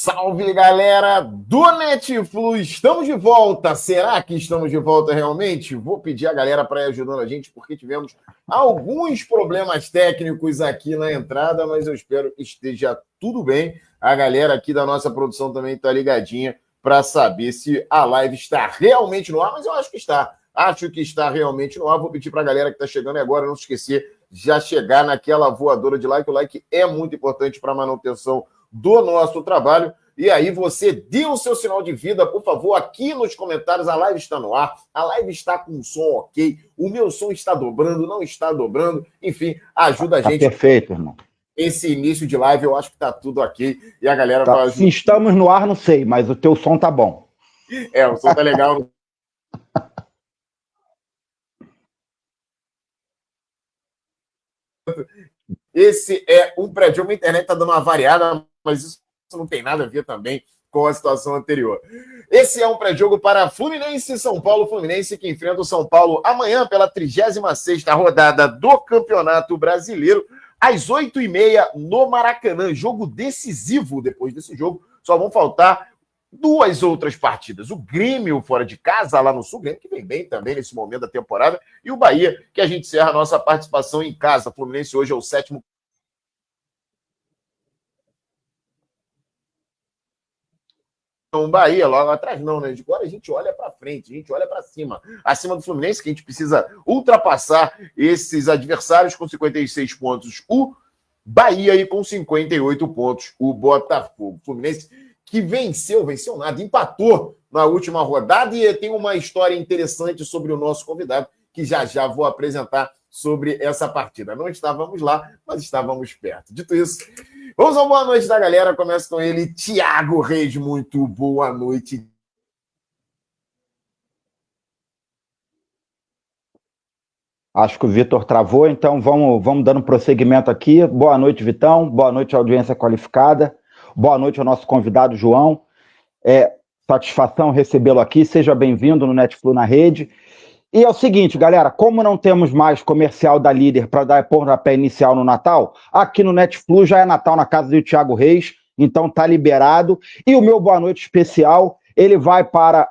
Salve, galera do Netflix! Estamos de volta. Será que estamos de volta realmente? Vou pedir a galera para ir ajudando a gente, porque tivemos alguns problemas técnicos aqui na entrada, mas eu espero que esteja tudo bem. A galera aqui da nossa produção também está ligadinha para saber se a live está realmente no ar, mas eu acho que está. Acho que está realmente no ar. Vou pedir para a galera que está chegando agora não se esquecer de já chegar naquela voadora de like. O like é muito importante para a manutenção do nosso trabalho. E aí você dê o seu sinal de vida, por favor, aqui nos comentários. A live está no ar, a live está com o som ok, o meu som está dobrando, não está dobrando, enfim, ajuda a gente. Perfeito, irmão. Esse início de live eu acho que está tudo ok e a galera vai ajudar. Se estamos no ar, não sei, mas o teu som tá bom. O som tá legal. Esse é um pré-jogo, a internet está dando uma variada, mas isso não tem nada a ver também com a situação anterior. Esse é um pré-jogo para Fluminense e São Paulo. Fluminense que enfrenta o São Paulo amanhã pela 36ª rodada do Campeonato Brasileiro, às 8h30 no Maracanã. Jogo decisivo. Depois desse jogo, só vão faltar duas outras partidas. O Grêmio fora de casa, lá no Sul, Grêmio que vem bem também nesse momento da temporada, e o Bahia, que a gente encerra a nossa participação em casa. O Fluminense hoje é o 7º. O Bahia, logo atrás não, né? Agora a gente olha para frente, a gente olha para cima. Acima do Fluminense, que a gente precisa ultrapassar esses adversários com 56 pontos. O Bahia e com 58 pontos o Botafogo. O Fluminense que venceu nada, empatou na última rodada, e tem uma história interessante sobre o nosso convidado, que já vou apresentar sobre essa partida. Não estávamos lá, mas estávamos perto. Dito isso, vamos ao boa noite da galera. Começa com ele, Thiago Reis. Muito boa noite. Acho que o Vitor travou, então vamos dando prosseguimento aqui. Boa noite, Vitão. Boa noite, audiência qualificada. Boa noite ao nosso convidado, João. Satisfação recebê-lo aqui. Seja bem-vindo no Netflix na Rede. E é o seguinte, galera, como não temos mais comercial da Líder para dar pontapé inicial no Natal, aqui no Netflix já é Natal na casa do Thiago Reis, então tá liberado. E o meu boa noite especial, ele vai para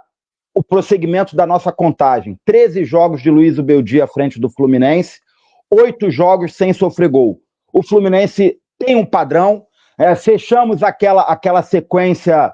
o prosseguimento da nossa contagem. 13 jogos de Luiz Beldia à frente do Fluminense, 8 jogos sem sofrer gol. O Fluminense tem um padrão, fechamos aquela sequência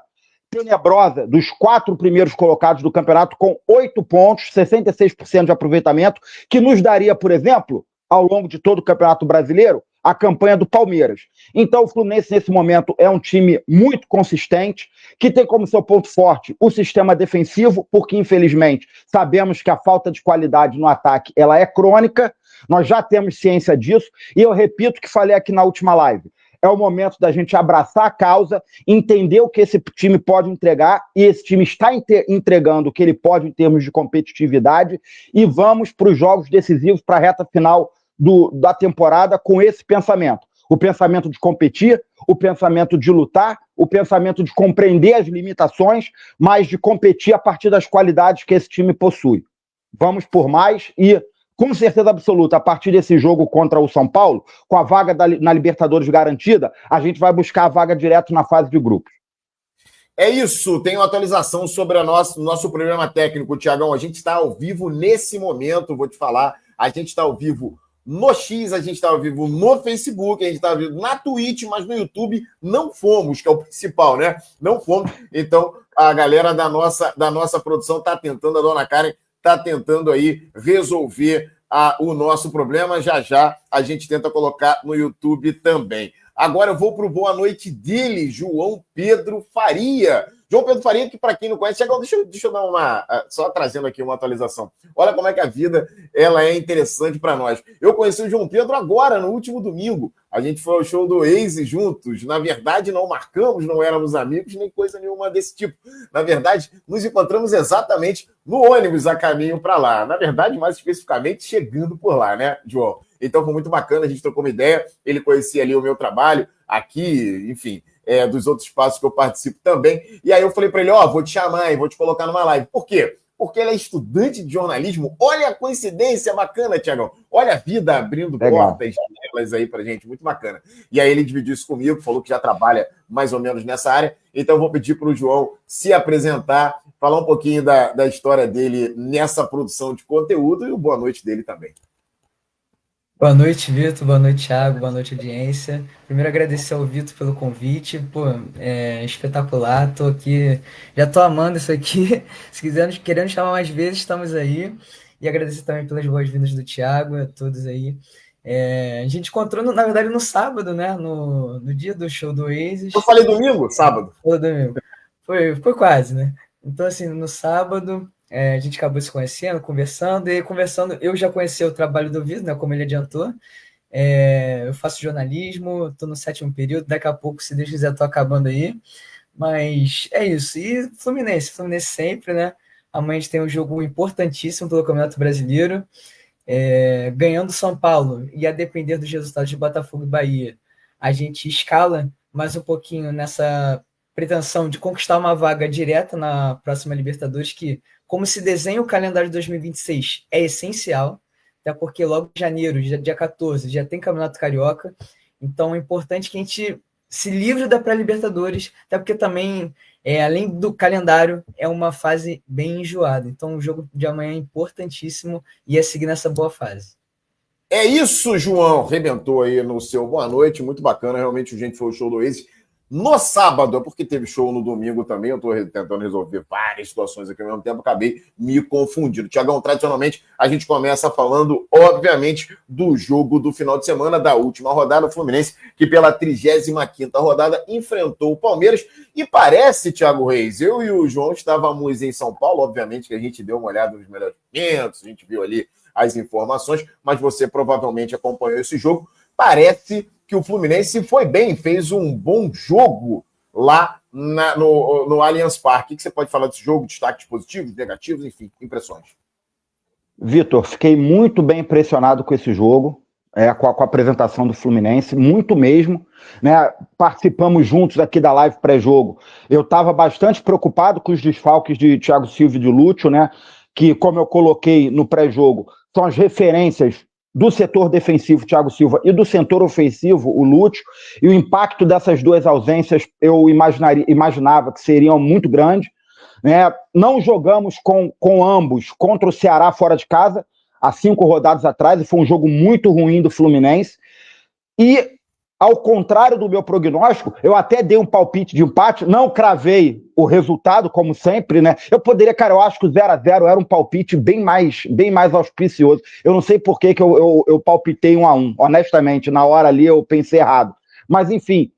tenebrosa dos 4 primeiros colocados do campeonato com 8 pontos, 66% de aproveitamento, que nos daria, por exemplo, ao longo de todo o Campeonato Brasileiro, a campanha do Palmeiras. Então o Fluminense nesse momento é um time muito consistente, que tem como seu ponto forte o sistema defensivo, porque infelizmente sabemos que a falta de qualidade no ataque ela é crônica, nós já temos ciência disso, e eu repito o que falei aqui na última live. É o momento da gente abraçar a causa, entender o que esse time pode entregar, e esse time está entregando o que ele pode em termos de competitividade, e vamos para os jogos decisivos, para a reta final da temporada com esse pensamento. O pensamento de competir, o pensamento de lutar, o pensamento de compreender as limitações, mas de competir a partir das qualidades que esse time possui. Vamos por mais e, com certeza absoluta, a partir desse jogo contra o São Paulo, com a vaga na Libertadores garantida, a gente vai buscar a vaga direto na fase de grupos. É isso, tem uma atualização sobre o nosso programa técnico, Thiagão. A gente está ao vivo nesse momento, vou te falar. A gente está ao vivo no X, a gente está ao vivo no Facebook, a gente está ao vivo na Twitch, mas no YouTube não fomos, que é o principal, né? Não fomos. Então, a galera da nossa produção está tentando, a dona Karen está tentando aí resolver o nosso problema. Já a gente tenta colocar no YouTube também. Agora eu vou para o boa noite dele, João Pedro Faria. João Pedro Faria, que para quem não conhece, deixa eu dar só trazendo aqui uma atualização. Olha como é que a vida ela é interessante para nós. Eu conheci o João Pedro agora, no último domingo. A gente foi ao show do Waze juntos. Na verdade, não marcamos, não éramos amigos, nem coisa nenhuma desse tipo. Na verdade, nos encontramos exatamente no ônibus a caminho para lá. Na verdade, mais especificamente, chegando por lá, né, João? Então foi muito bacana, a gente trocou uma ideia. Ele conhecia ali o meu trabalho aqui, enfim, dos outros espaços que eu participo também. E aí eu falei para ele, vou te chamar e vou te colocar numa live. Por quê? porque ele é estudante de jornalismo. Olha a coincidência bacana, Tiagão. Olha a vida abrindo Legal. portas, janelas aí pra gente, muito bacana. E aí ele dividiu isso comigo, falou que já trabalha mais ou menos nessa área. Então eu vou pedir para o João se apresentar, falar um pouquinho da história dele nessa produção de conteúdo e o boa noite dele também. Boa noite, Vitor. Boa noite, Thiago. Boa noite, audiência. Primeiro, agradecer ao Vitor pelo convite. Pô, é espetacular. Tô aqui, já tô amando isso aqui. Se quiserem, querendo chamar mais vezes, estamos aí. E agradecer também pelas boas-vindas do Thiago, a todos aí. A gente encontrou, na verdade, no sábado, né? No dia do show do Oasis. Eu falei domingo? Sábado. Foi domingo. Foi quase, né? Então, assim, no sábado. A gente acabou se conhecendo, conversando, e conversando, eu já conheci o trabalho do Vitor, né, como ele adiantou. Eu faço jornalismo, estou no 7º período, daqui a pouco, se Deus quiser, estou acabando aí. Mas é isso. E Fluminense sempre, né? Amanhã a gente tem um jogo importantíssimo pelo Campeonato Brasileiro, ganhando São Paulo, e a depender dos resultados de Botafogo e Bahia, a gente escala mais um pouquinho nessa pretensão de conquistar uma vaga direta na próxima Libertadores, que, como se desenha o calendário de 2026, é essencial, até porque logo em janeiro, dia 14, já tem Campeonato Carioca, então é importante que a gente se livre da pré-Libertadores, até porque também, além do calendário, é uma fase bem enjoada, então o jogo de amanhã é importantíssimo e é seguir nessa boa fase. É isso, João. Rebentou aí no seu boa noite, muito bacana, realmente o gente foi o show do Oasis. No sábado, é porque teve show no domingo também, eu estou tentando resolver várias situações aqui ao mesmo tempo, acabei me confundindo. Tiagão, tradicionalmente, a gente começa falando, obviamente, do jogo do final de semana, da última rodada, o Fluminense, que pela 35ª rodada enfrentou o Palmeiras, e parece, Thiago Reis, eu e o João estávamos em São Paulo, obviamente que a gente deu uma olhada nos melhores momentos, a gente viu ali as informações, mas você provavelmente acompanhou esse jogo, parece que o Fluminense foi bem, fez um bom jogo lá no Allianz Parque. O que você pode falar desse jogo? Destaques positivos, negativos, enfim, impressões. Vitor, fiquei muito bem impressionado com esse jogo, com a apresentação do Fluminense, muito mesmo. Né? Participamos juntos aqui da live pré-jogo. Eu estava bastante preocupado com os desfalques de Thiago Silva e de Lúcio, né? Que, como eu coloquei no pré-jogo, são as referências do setor defensivo, Thiago Silva, e do setor ofensivo, o Lúcio, e o impacto dessas duas ausências eu imaginava que seriam muito grandes. Né? Não jogamos com ambos contra o Ceará fora de casa, há 5 rodadas atrás, e foi um jogo muito ruim do Fluminense. E, ao contrário do meu prognóstico, eu até dei um palpite de empate, não cravei o resultado, como sempre, né? Eu poderia, cara, eu acho que o 0-0 era um palpite bem mais auspicioso. Eu não sei por que eu palpitei 1-1. Honestamente, na hora ali eu pensei errado. Mas, enfim,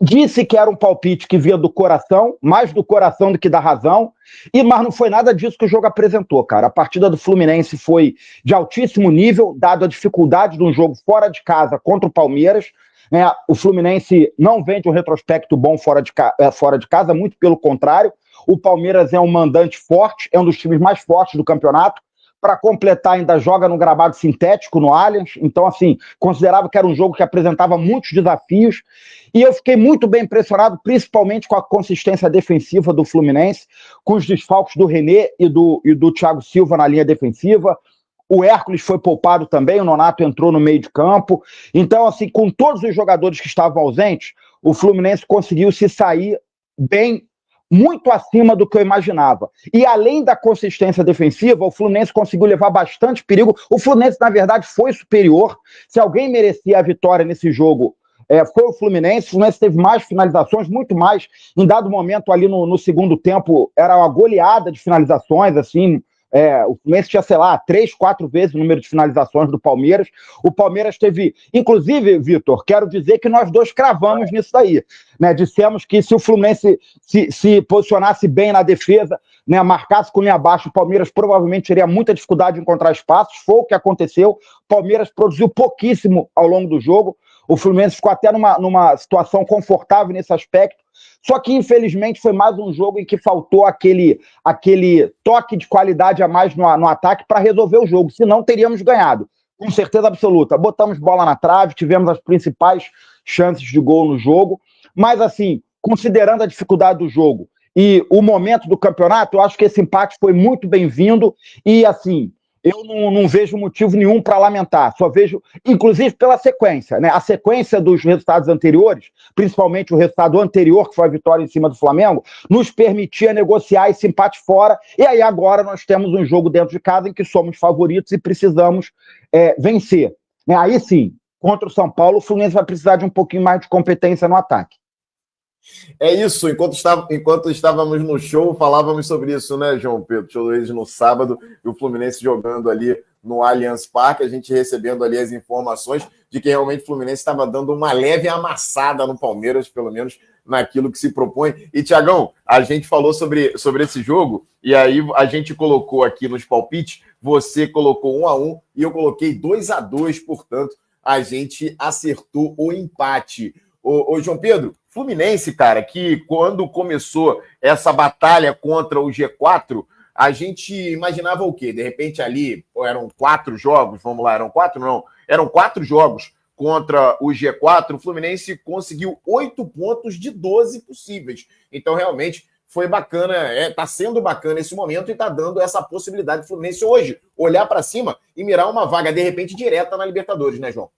disse que era um palpite que vinha do coração, mais do coração do que da razão, mas não foi nada disso que o jogo apresentou, cara. A partida do Fluminense foi de altíssimo nível, dado a dificuldade de um jogo fora de casa contra o Palmeiras. O Fluminense não vende um retrospecto bom fora de casa, muito pelo contrário. O Palmeiras é um mandante forte, é um dos times mais fortes do campeonato. Para completar, ainda joga no gramado sintético, no Allianz. Então, assim, considerava que era um jogo que apresentava muitos desafios. E eu fiquei muito bem impressionado, principalmente com a consistência defensiva do Fluminense, com os desfalques do René e do Thiago Silva na linha defensiva. O Hércules foi poupado também, o Nonato entrou no meio de campo. Então, assim, com todos os jogadores que estavam ausentes, o Fluminense conseguiu se sair bem, muito acima do que eu imaginava. E além da consistência defensiva, o Fluminense conseguiu levar bastante perigo. O Fluminense, na verdade, foi superior. Se alguém merecia a vitória nesse jogo, foi o Fluminense. O Fluminense teve mais finalizações, muito mais. Em dado momento, ali no segundo tempo, era uma goleada de finalizações, assim. O Fluminense tinha, sei lá, 3, 4 vezes o número de finalizações do Palmeiras. O Palmeiras teve... Inclusive, Vitor, quero dizer que nós dois cravamos nisso daí. Né? Dissemos que se o Fluminense se posicionasse bem na defesa, né, marcasse com linha abaixo, o Palmeiras provavelmente teria muita dificuldade de encontrar espaços. Foi o que aconteceu. O Palmeiras produziu pouquíssimo ao longo do jogo. O Fluminense ficou até numa situação confortável nesse aspecto. Só que, infelizmente, foi mais um jogo em que faltou aquele toque de qualidade a mais no ataque para resolver o jogo. Senão, teríamos ganhado. Com certeza absoluta. Botamos bola na trave, tivemos as principais chances de gol no jogo. Mas, assim, considerando a dificuldade do jogo e o momento do campeonato, eu acho que esse empate foi muito bem-vindo e, assim, eu não vejo motivo nenhum para lamentar, só vejo, inclusive pela sequência, né? A sequência dos resultados anteriores, principalmente o resultado anterior, que foi a vitória em cima do Flamengo, nos permitia negociar esse empate fora, e aí agora nós temos um jogo dentro de casa em que somos favoritos e precisamos vencer. Né? Aí sim, contra o São Paulo, o Fluminense vai precisar de um pouquinho mais de competência no ataque. É isso, enquanto estávamos no show, falávamos sobre isso, né, João Pedro? Show deles no sábado, e o Fluminense jogando ali no Allianz Parque, a gente recebendo ali as informações de que realmente o Fluminense estava dando uma leve amassada no Palmeiras, pelo menos naquilo que se propõe. E, Tiagão, a gente falou sobre esse jogo, e aí a gente colocou aqui nos palpites, você colocou 1-1 e eu coloquei 2-2, portanto, a gente acertou o empate. Ô, João Pedro, Fluminense, cara, que quando começou essa batalha contra o G4, a gente imaginava o quê? De repente ali eram 4 jogos, vamos lá, eram 4? Não, eram 4 jogos contra o G4, o Fluminense conseguiu 8 pontos de 12 possíveis. Então, realmente, foi bacana, tá sendo bacana esse momento e tá dando essa possibilidade do Fluminense hoje olhar para cima e mirar uma vaga, de repente, direta na Libertadores, né, João?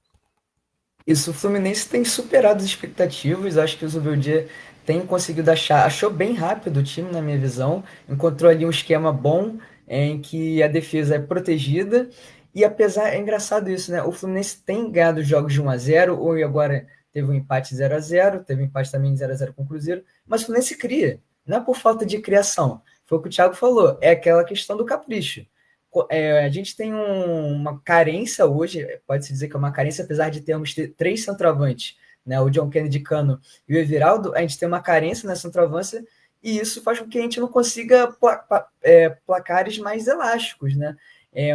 Isso, o Fluminense tem superado as expectativas. Acho que o Zubeldia tem conseguido achou bem rápido o time, na minha visão. Encontrou ali um esquema bom em que a defesa é protegida. E apesar, é engraçado isso, né? O Fluminense tem ganhado jogos de 1-0, ou agora teve um empate 0-0, teve um empate também 0-0 com o Cruzeiro, mas o Fluminense cria, não é por falta de criação. Foi o que o Thiago falou, é aquela questão do capricho. A gente tem uma carência hoje, pode-se dizer que é uma carência, apesar de termos 3 centroavantes, né, o John Kennedy Cano e o Everaldo, a gente tem uma carência na centroavância e isso faz com que a gente não consiga placares mais elásticos, né?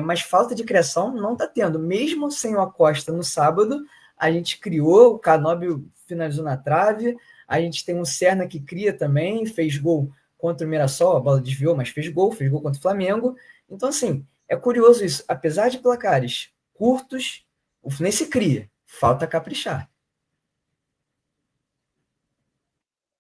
Mas falta de criação não está tendo. Mesmo sem o Acosta no sábado, a gente criou, o Canóbio finalizou na trave, a gente tem um Serna que cria também, fez gol contra o Mirassol, a bola desviou, mas fez gol contra o Flamengo. Então, assim, é curioso isso. Apesar de placares curtos, o Fluminense cria. Falta caprichar.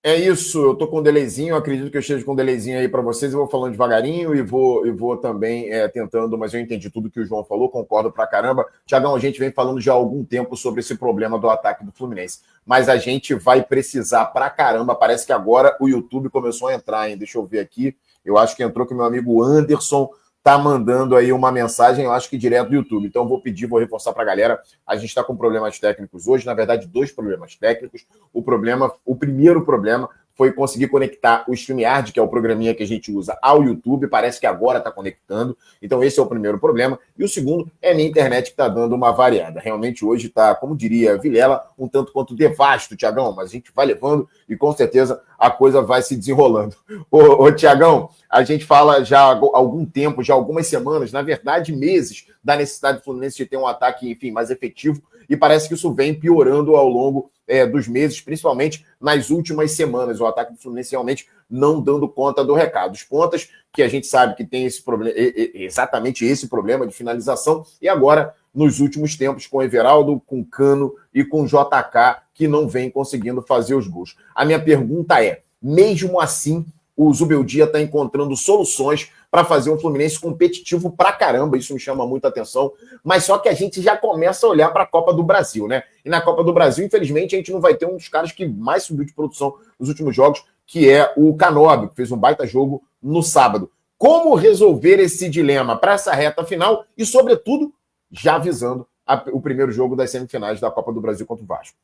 É isso, eu tô com um delayzinho, acredito que eu esteja com um delayzinho aí para vocês, eu vou falando devagarinho e vou também tentando, mas eu entendi tudo que o João falou, concordo pra caramba. Tiagão, a gente vem falando já há algum tempo sobre esse problema do ataque do Fluminense, mas a gente vai precisar pra caramba, parece que agora o YouTube começou a entrar, hein? Deixa eu ver aqui, eu acho que entrou que o meu amigo Anderson tá mandando aí uma mensagem, eu acho que direto do YouTube. Então, vou reforçar para a galera. A gente está com problemas técnicos hoje, na verdade, 2 problemas técnicos. O primeiro problema foi conseguir conectar o StreamYard, que é o programinha que a gente usa, ao YouTube. Parece que agora está conectando. Então, esse é o primeiro problema. E o segundo é a minha internet que está dando uma variada. Realmente, hoje está, como diria Vilela, um tanto quanto devasto, Tiagão, mas a gente vai levando e, com certeza, a coisa vai se desenrolando. Ô Tiagão, a gente fala já há algum tempo, já há algumas semanas, na verdade, meses, da necessidade do Fluminense de ter um ataque, enfim, mais efetivo, e parece que isso vem piorando ao longo dos meses, principalmente nas últimas semanas. O ataque do Fluminense realmente não dando conta do recado. Os pontas, que a gente sabe que tem esse problema, exatamente esse problema de finalização, e agora, nos últimos tempos, com o Everaldo, com o Cano e com o JK, que não vem conseguindo fazer os gols. A minha pergunta é, mesmo assim, o Zubeldia está encontrando soluções para fazer um Fluminense competitivo pra caramba, isso me chama muita atenção, mas só que a gente já começa a olhar para a Copa do Brasil, né? E na Copa do Brasil, infelizmente, a gente não vai ter um dos caras que mais subiu de produção nos últimos jogos, que é o Canóbio, que fez um baita jogo no sábado. Como resolver esse dilema para essa reta final e, sobretudo, já visando o primeiro jogo das semifinais da Copa do Brasil contra o Vasco?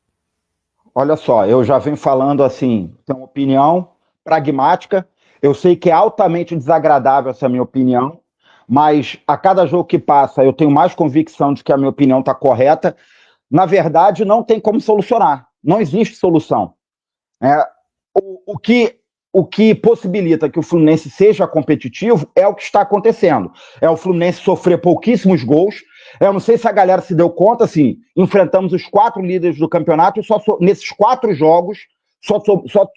Olha só, eu já venho falando assim, tenho uma opinião pragmática. Eu sei que é altamente desagradável essa minha opinião, mas a cada jogo que passa eu tenho mais convicção de que a minha opinião está correta. Na verdade, não tem como solucionar. Não existe solução. O que possibilita que o Fluminense seja competitivo é o que está acontecendo. É o Fluminense sofrer pouquíssimos gols. Eu não sei se a galera se deu conta, assim, enfrentamos os 4 líderes do campeonato e nesses 4 jogos só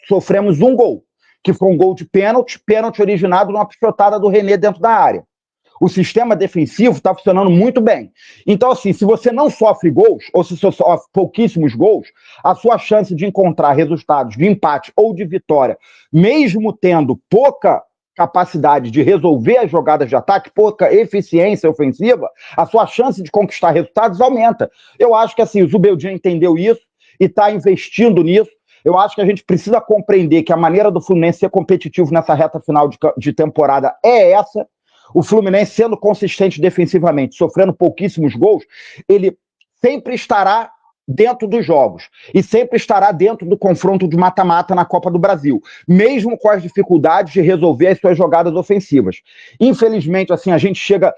sofremos um gol, que foi um gol de pênalti originado numa pichotada do René dentro da área. O sistema defensivo está funcionando muito bem. Então, assim, se você não sofre gols, ou se você sofre pouquíssimos gols, a sua chance de encontrar resultados de empate ou de vitória, mesmo tendo pouca capacidade de resolver as jogadas de ataque, pouca eficiência ofensiva, a sua chance de conquistar resultados aumenta. Eu acho que assim, o Zubeldia entendeu isso e está investindo nisso. Eu acho que a gente precisa compreender que a maneira do Fluminense ser competitivo nessa reta final de temporada é essa. O Fluminense, sendo consistente defensivamente, sofrendo pouquíssimos gols, ele sempre estará dentro dos jogos e sempre estará dentro do confronto de mata-mata na Copa do Brasil, mesmo com as dificuldades de resolver as suas jogadas ofensivas. Infelizmente, assim, a gente chega...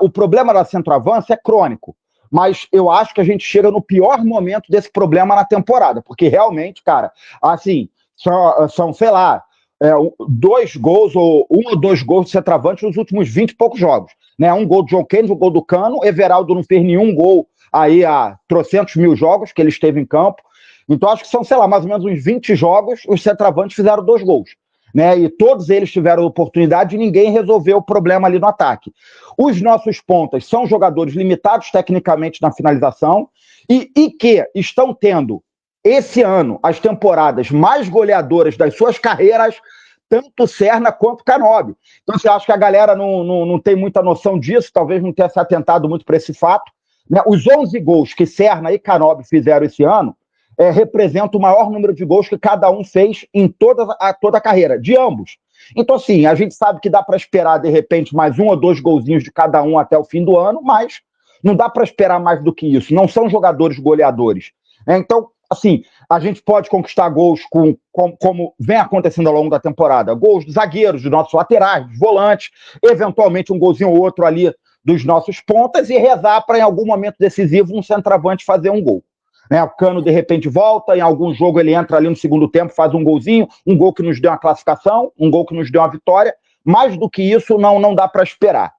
o problema da centroavança é crônico, mas eu acho que a gente chega no pior momento desse problema na temporada, porque realmente, cara, assim, são sei lá, 2 gols ou 1 ou 2 gols de centroavante nos últimos 20 e poucos jogos, né? Um gol do John Kennedy, um gol do Cano, Everaldo não fez nenhum gol aí há trocentos mil jogos que ele esteve em campo. Então acho que são, sei lá, mais ou menos uns 20 jogos, os centroavantes fizeram 2 gols, né? E todos eles tiveram oportunidade e ninguém resolveu o problema ali no ataque. Os nossos pontas são jogadores limitados tecnicamente na finalização e que estão tendo esse ano as temporadas mais goleadoras das suas carreiras, tanto Serna quanto Canóbio. Então você acha que a galera não tem muita noção disso, talvez não tenha se atentado muito para esse fato, né? Os 11 gols que Serna e Canóbio fizeram esse ano representam o maior número de gols que cada um fez em toda a carreira, de ambos. Então, assim, a gente sabe que dá para esperar, de repente, mais 1 ou 2 golzinhos de cada um até o fim do ano, mas não dá para esperar mais do que isso. Não são jogadores goleadores, né? Então, assim, a gente pode conquistar gols como vem acontecendo ao longo da temporada. Gols dos zagueiros, dos nossos laterais, dos volantes, eventualmente um golzinho ou outro ali dos nossos pontas e rezar para, em algum momento decisivo, um centroavante fazer um gol, né? O Cano, de repente, volta, em algum jogo ele entra ali no segundo tempo, faz um golzinho, um gol que nos deu uma classificação, um gol que nos deu uma vitória. Mais do que isso, não dá para esperar,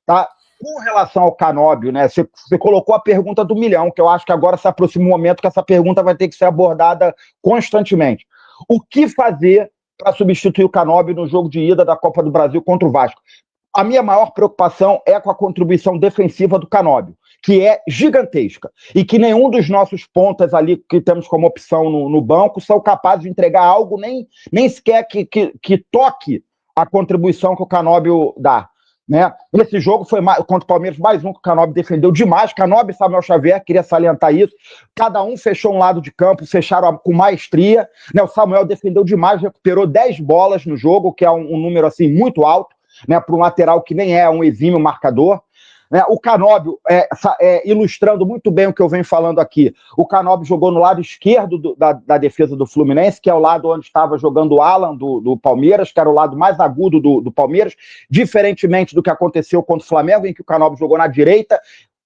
tá? Com relação ao Canóbio, né? Você colocou a pergunta do milhão, que eu acho que agora se aproxima um momento que essa pergunta vai ter que ser abordada constantemente. O que fazer para substituir o Canóbio no jogo de ida da Copa do Brasil contra o Vasco? A minha maior preocupação é com a contribuição defensiva do Canóbio, que é gigantesca, e que nenhum dos nossos pontas ali que temos como opção no banco são capazes de entregar algo, nem sequer que toque a contribuição que o Canóbio dá, né? Esse jogo foi contra o Palmeiras, mais um que o Canóbio defendeu demais. Canóbio e Samuel Xavier, queria salientar isso. Cada um fechou um lado de campo, fecharam com maestria, né? O Samuel defendeu demais, recuperou 10 bolas no jogo, que é um número assim muito alto, né, para um lateral que nem é um exímio marcador, né? O Canóbio, ilustrando muito bem o que eu venho falando aqui, o Canóbio jogou no lado esquerdo da defesa do Fluminense, que é o lado onde estava jogando o Alan do Palmeiras, que era o lado mais agudo do Palmeiras, diferentemente do que aconteceu contra o Flamengo, em que o Canóbio jogou na direita,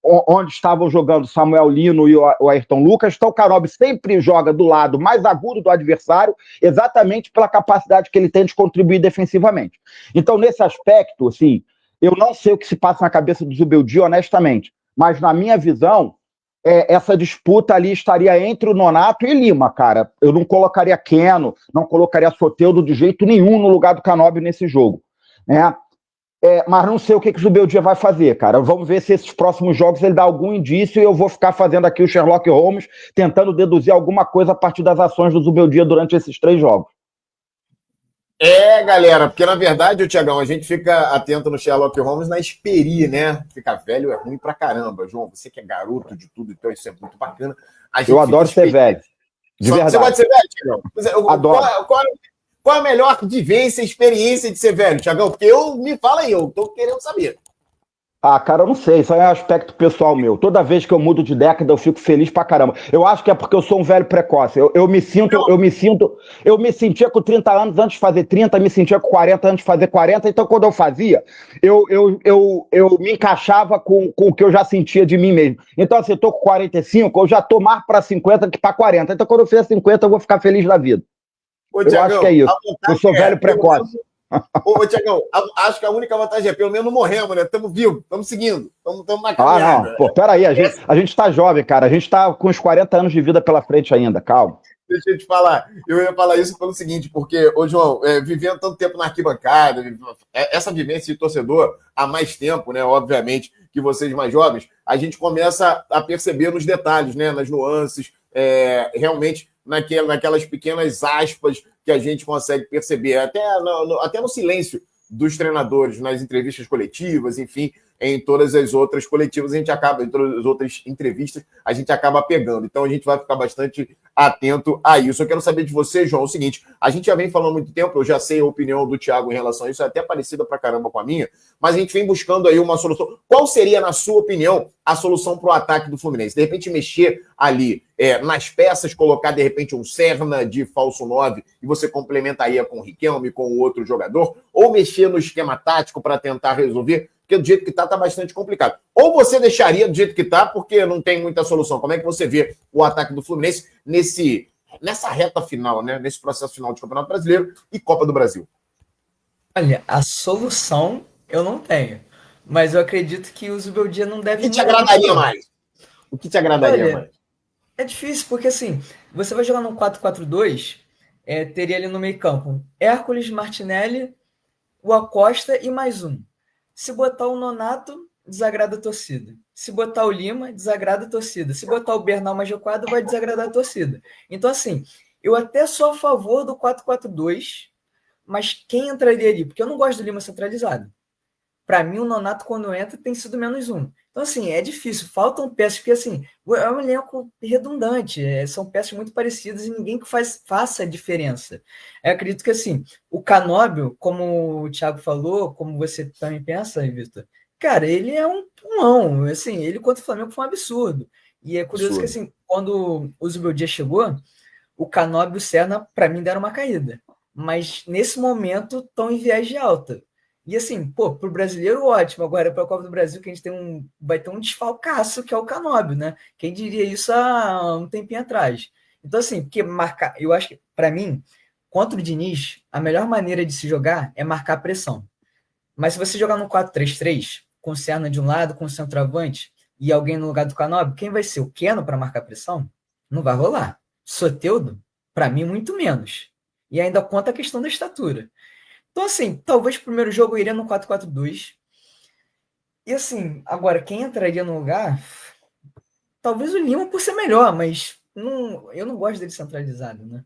onde estavam jogando Samuel Lino e o Ayrton Lucas. Então o Canóbio sempre joga do lado mais agudo do adversário, exatamente pela capacidade que ele tem de contribuir defensivamente. Então, nesse aspecto, assim, eu não sei o que se passa na cabeça do Zubeldia, honestamente, mas na minha visão, essa disputa ali estaria entre o Nonato e Lima, cara. Eu não colocaria Keno, não colocaria Soteldo de jeito nenhum no lugar do Canóbio nesse jogo, né? Mas não sei o que o Zubeldia vai fazer, cara. Vamos ver se esses próximos jogos ele dá algum indício e eu vou ficar fazendo aqui o Sherlock Holmes, tentando deduzir alguma coisa a partir das ações do Zubeldia durante esses 3 jogos. Galera, porque na verdade, Tiagão, a gente fica atento no Sherlock Holmes na Esperi, né? Ficar velho é ruim pra caramba, João. Você que é garoto de tudo, então isso é muito bacana. Eu adoro ser velho. De verdade. Você pode ser velho, Tiagão? Adoro. Qual a melhor vivência, experiência de ser velho, Tiagão? Porque me fala aí, eu tô querendo saber. Ah, cara, eu não sei, isso aí é um aspecto pessoal meu. Toda vez que eu mudo de década, eu fico feliz pra caramba. Eu acho que é porque eu sou um velho precoce. Eu me sentia com 30 anos antes de fazer 30, me sentia com 40 antes de fazer 40, então quando eu fazia, eu me encaixava com o que eu já sentia de mim mesmo. Então, assim, eu tô com 45, eu já tô mais pra 50 que pra 40. Então, quando eu fizer 50, eu vou ficar feliz da vida. Ô, Tiagão, eu acho que é isso. Eu sou velho precoce. Ô, Tiagão, acho que a única vantagem é pelo menos não morremos, né? Estamos vivos, estamos seguindo, estamos na caminhada. Não, pô, peraí, a gente tá jovem, cara, a gente tá com uns 40 anos de vida pela frente ainda, calma. Deixa eu te falar. Eu ia falar isso pelo seguinte, porque, ô João, vivendo tanto tempo na arquibancada, essa vivência de torcedor há mais tempo, né? Obviamente, que vocês mais jovens, a gente começa a perceber nos detalhes, né? Nas nuances, realmente naquelas pequenas aspas que a gente consegue perceber, até no silêncio dos treinadores, nas entrevistas coletivas, enfim, em todas as outras coletivas, em todas as outras entrevistas, a gente acaba pegando. Então, a gente vai ficar bastante atento a isso. Eu quero saber de você, João, o seguinte, a gente já vem falando há muito tempo, eu já sei a opinião do Thiago em relação a isso, é até parecida pra caramba com a minha, mas a gente vem buscando aí uma solução. Qual seria, na sua opinião, a solução para o ataque do Fluminense? De repente, mexer ali nas peças, colocar, de repente, um Serna de falso 9 e você complementaria com o Riquelme, com o outro jogador, ou mexer no esquema tático para tentar resolver? Porque do jeito que está bastante complicado. Ou você deixaria do jeito que está, porque não tem muita solução. Como é que você vê o ataque do Fluminense nessa reta final, né? Nesse processo final de Campeonato Brasileiro e Copa do Brasil? Olha, a solução eu não tenho. Mas eu acredito que o Zubeldia não deve O que te mudar agradaria muito. mais? O que te agradaria Olha, mais? é difícil, porque assim, você vai jogar num 4-4-2, teria ali no meio campo Hércules, Martinelli, o Acosta e mais um. Se botar o Nonato, desagrada a torcida. Se botar o Lima, desagrada a torcida. Se botar o Bernal mais recuado, vai desagradar a torcida. Então, assim, eu até sou a favor do 4-4-2, mas quem entraria ali? Porque eu não gosto do Lima centralizado. Para mim, o Nonato, quando entra, tem sido menos um. Então, assim, é difícil. Faltam peças, porque, assim, é um elenco redundante. São peças muito parecidas e ninguém que faça a diferença. Eu acredito que, assim, o Canóbio, como o Thiago falou, como você também pensa, Vitor, cara, ele é um pulmão. Assim, ele contra o Flamengo foi um absurdo. E é curioso que, assim, quando o Zubeldia chegou, o Canóbio e o Serna, para mim, deram uma caída. Mas, nesse momento, estão em viés de alta. E assim, pô, pro brasileiro ótimo. Agora, para a Copa do Brasil, que a gente vai ter um desfalcaço, que é o Canóbio, né? Quem diria isso há um tempinho atrás? Então, assim, porque marcar, eu acho que, para mim, contra o Diniz, a melhor maneira de se jogar é marcar pressão. Mas se você jogar no 4-3-3, com o Serna de um lado, com o centroavante, e alguém no lugar do Canóbio, quem vai ser? O Keno para marcar pressão? Não vai rolar. Soteldo, para mim, muito menos. E ainda conta a questão da estatura. Então, assim, talvez o primeiro jogo eu iria no 4-4-2. E, assim, agora, quem entraria no lugar? Talvez o Lima por ser melhor, mas eu não gosto dele centralizado, né?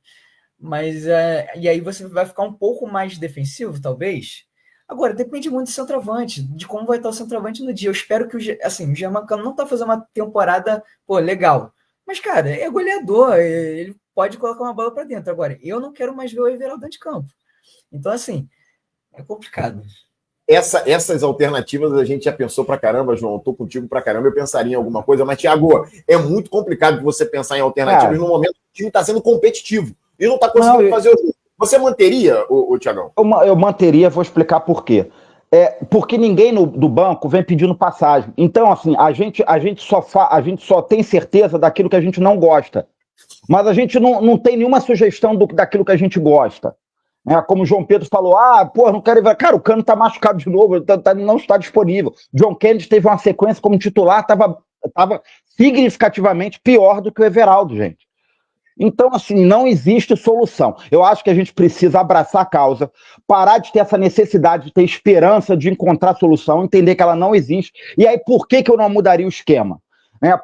Mas, e aí você vai ficar um pouco mais defensivo, talvez. Agora, depende muito do centroavante, de como vai estar o centroavante no dia. Eu espero que o Germancano não está fazendo uma temporada, pô, legal. Mas, cara, é goleador, ele pode colocar uma bola para dentro. Agora, eu não quero mais ver o Everaldo dentro de campo. Então, assim, é complicado. Essas alternativas a gente já pensou pra caramba, João. Eu tô contigo pra caramba, eu pensaria em alguma coisa, mas, Thiago, é muito complicado você pensar em alternativas no momento que o time está sendo competitivo e não está conseguindo fazer o jogo. Você manteria, o Thiagão? Eu manteria, vou explicar por quê. Porque ninguém do banco vem pedindo passagem. Então, assim, a gente só tem certeza daquilo que a gente não gosta. Mas a gente não tem nenhuma sugestão daquilo que a gente gosta. Como o João Pedro falou, não quero ver. Cara, o Cano tá machucado de novo, não está disponível. John Kennedy teve uma sequência como titular, estava significativamente pior do que o Everaldo, gente. Então, assim, não existe solução. Eu acho que a gente precisa abraçar a causa, parar de ter essa necessidade de ter esperança de encontrar solução, entender que ela não existe. E aí, por que eu não mudaria o esquema?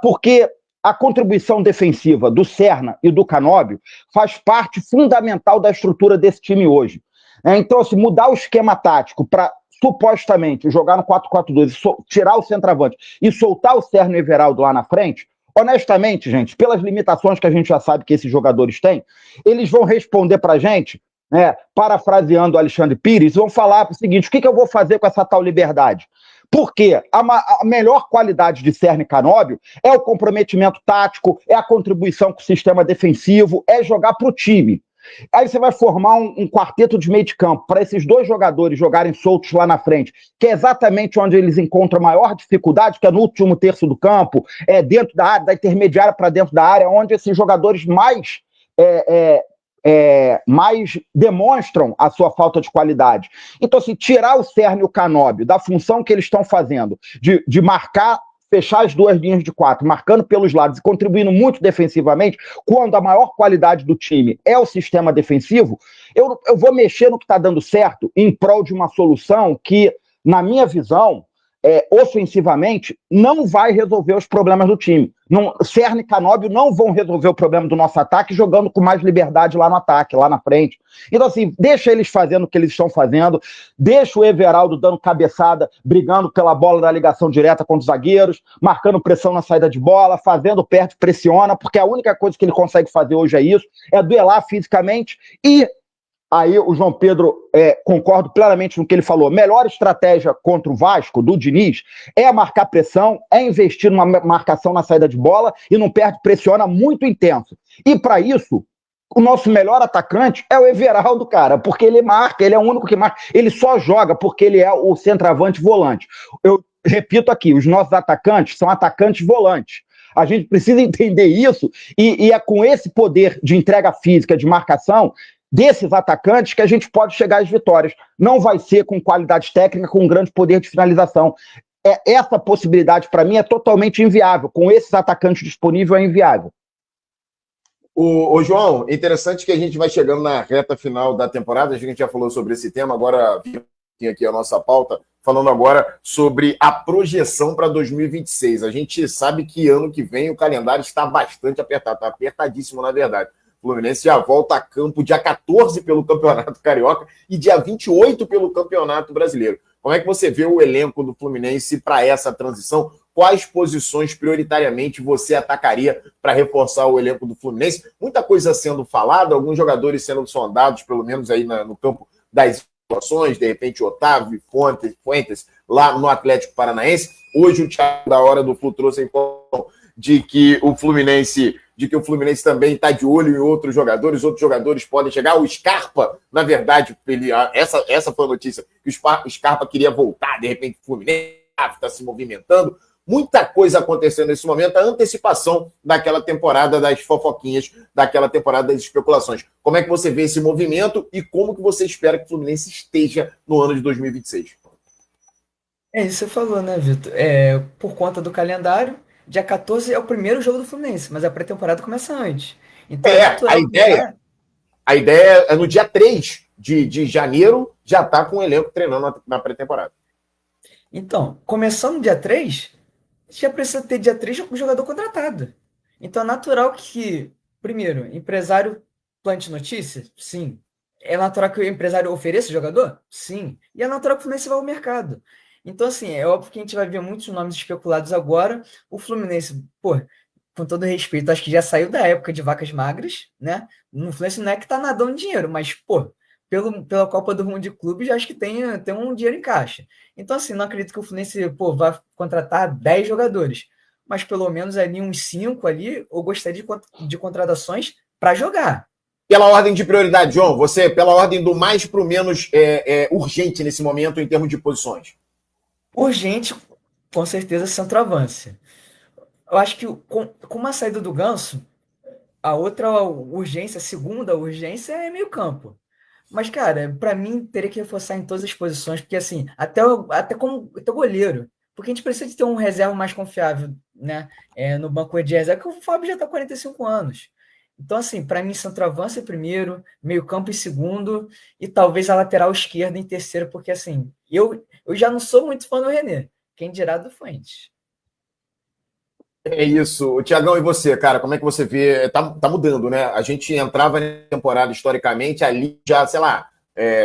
Porque a contribuição defensiva do Serna e do Canóbio faz parte fundamental da estrutura desse time hoje. Então, assim, mudar o esquema tático para supostamente jogar no 4-4-2, tirar o centroavante e soltar o Serna e o Everaldo lá na frente, honestamente, gente, pelas limitações que a gente já sabe que esses jogadores têm, eles vão responder pra gente, parafraseando o Alexandre Pires, vão falar o seguinte: o que eu vou fazer com essa tal liberdade? Porque a melhor qualidade de Serna e Canóbio é o comprometimento tático, é a contribuição com o sistema defensivo, é jogar pro time. Aí você vai formar um quarteto de meio de campo para esses dois jogadores jogarem soltos lá na frente, que é exatamente onde eles encontram maior dificuldade, que é no último terço do campo, dentro da área, da intermediária para dentro da área, onde esses jogadores mais demonstram a sua falta de qualidade. Então, assim, tirar o Serna e o Canóbio da função que eles estão fazendo, de marcar fechar as duas linhas de 4, marcando pelos lados e contribuindo muito defensivamente, quando a maior qualidade do time é o sistema defensivo, eu vou mexer no que está dando certo em prol de uma solução que, na minha visão, ofensivamente, não vai resolver os problemas do time. Cern e Canóbio não vão resolver o problema do nosso ataque jogando com mais liberdade lá no ataque, lá na frente. Então, assim, deixa eles fazendo o que eles estão fazendo, deixa o Everaldo dando cabeçada, brigando pela bola da ligação direta contra os zagueiros, marcando pressão na saída de bola, fazendo perto, pressiona, porque a única coisa que ele consegue fazer hoje é isso, é duelar fisicamente e... Aí o João Pedro, concordo plenamente no que ele falou, melhor estratégia contra o Vasco, do Diniz, é marcar pressão, é investir numa marcação na saída de bola e não perde, pressiona muito intenso. E para isso, o nosso melhor atacante é o Everaldo, cara, porque ele marca, ele é o único que marca, ele só joga porque ele é o centroavante volante. Eu repito aqui, os nossos atacantes são atacantes volantes. A gente precisa entender isso e é com esse poder de entrega física, de marcação, desses atacantes que a gente pode chegar às vitórias. Não vai ser com qualidade técnica, com um grande poder de finalização. Essa possibilidade, para mim, é totalmente inviável. Com esses atacantes disponíveis, é inviável. Ô, João, interessante que a gente vai chegando na reta final da temporada, a gente já falou sobre esse tema, agora tem aqui a nossa pauta, falando agora sobre a projeção para 2026. A gente sabe que ano que vem o calendário está bastante apertado, está apertadíssimo, na verdade. O Fluminense já volta a campo dia 14 pelo Campeonato Carioca e dia 28 pelo Campeonato Brasileiro. Como é que você vê o elenco do Fluminense para essa transição? Quais posições prioritariamente você atacaria para reforçar o elenco do Fluminense? Muita coisa sendo falada, alguns jogadores sendo sondados, pelo menos aí no campo das situações, de repente Otávio, Fuentes, lá no Atlético Paranaense. Hoje o Thiago da Hora do Flu trouxe a informação de que o Fluminense também está de olho em outros jogadores podem chegar. O Scarpa, na verdade, essa foi a notícia, que o Scarpa queria voltar, de repente o Fluminense está se movimentando. Muita coisa acontecendo nesse momento, a antecipação daquela temporada das fofoquinhas, daquela temporada das especulações. Como é que você vê esse movimento e como que você espera que o Fluminense esteja no ano de 2026? É isso que você falou, né, Vitor? Por conta do calendário, dia 14 é o primeiro jogo do Fluminense, mas a pré-temporada começa antes. Então é natural. A ideia é no dia 3 de janeiro já estar com o elenco treinando na pré-temporada. Então, começando dia 3, já precisa ter dia 3 o jogador contratado. Então é natural que, primeiro, empresário plante notícia? Sim. É natural que o empresário ofereça o jogador? Sim. E é natural que o Fluminense vá ao mercado. Então, assim, é óbvio que a gente vai ver muitos nomes especulados agora. O Fluminense, com todo respeito, acho que já saiu da época de vacas magras, né? No Fluminense não é que tá nadando dinheiro, mas, pela Copa do Mundo de Clubes, acho que tem um dinheiro em caixa. Então, assim, não acredito que o Fluminense, vai contratar 10 jogadores, mas pelo menos ali uns 5 ali, eu gostaria de contratações para jogar. Pela ordem de prioridade, João, você, pela ordem do mais para o menos urgente nesse momento em termos de posições? Urgente, com certeza, centroavance. Eu acho que com a saída do Ganso, a outra urgência, a segunda urgência é meio campo. Mas, cara, para mim, teria que reforçar em todas as posições, porque, assim, até o goleiro, porque a gente precisa de ter um reserva mais confiável, né? No banco de reserva, porque o Fábio já está com 45 anos. Então, assim, para mim, centroavance em primeiro, meio campo em segundo, e talvez a lateral esquerda em terceiro, porque, assim, eu já não sou muito fã do René, quem dirá do Fuentes. É isso. Tiagão, e você, cara, como é que você vê? Tá mudando, né? A gente entrava na temporada, historicamente, ali já, sei lá,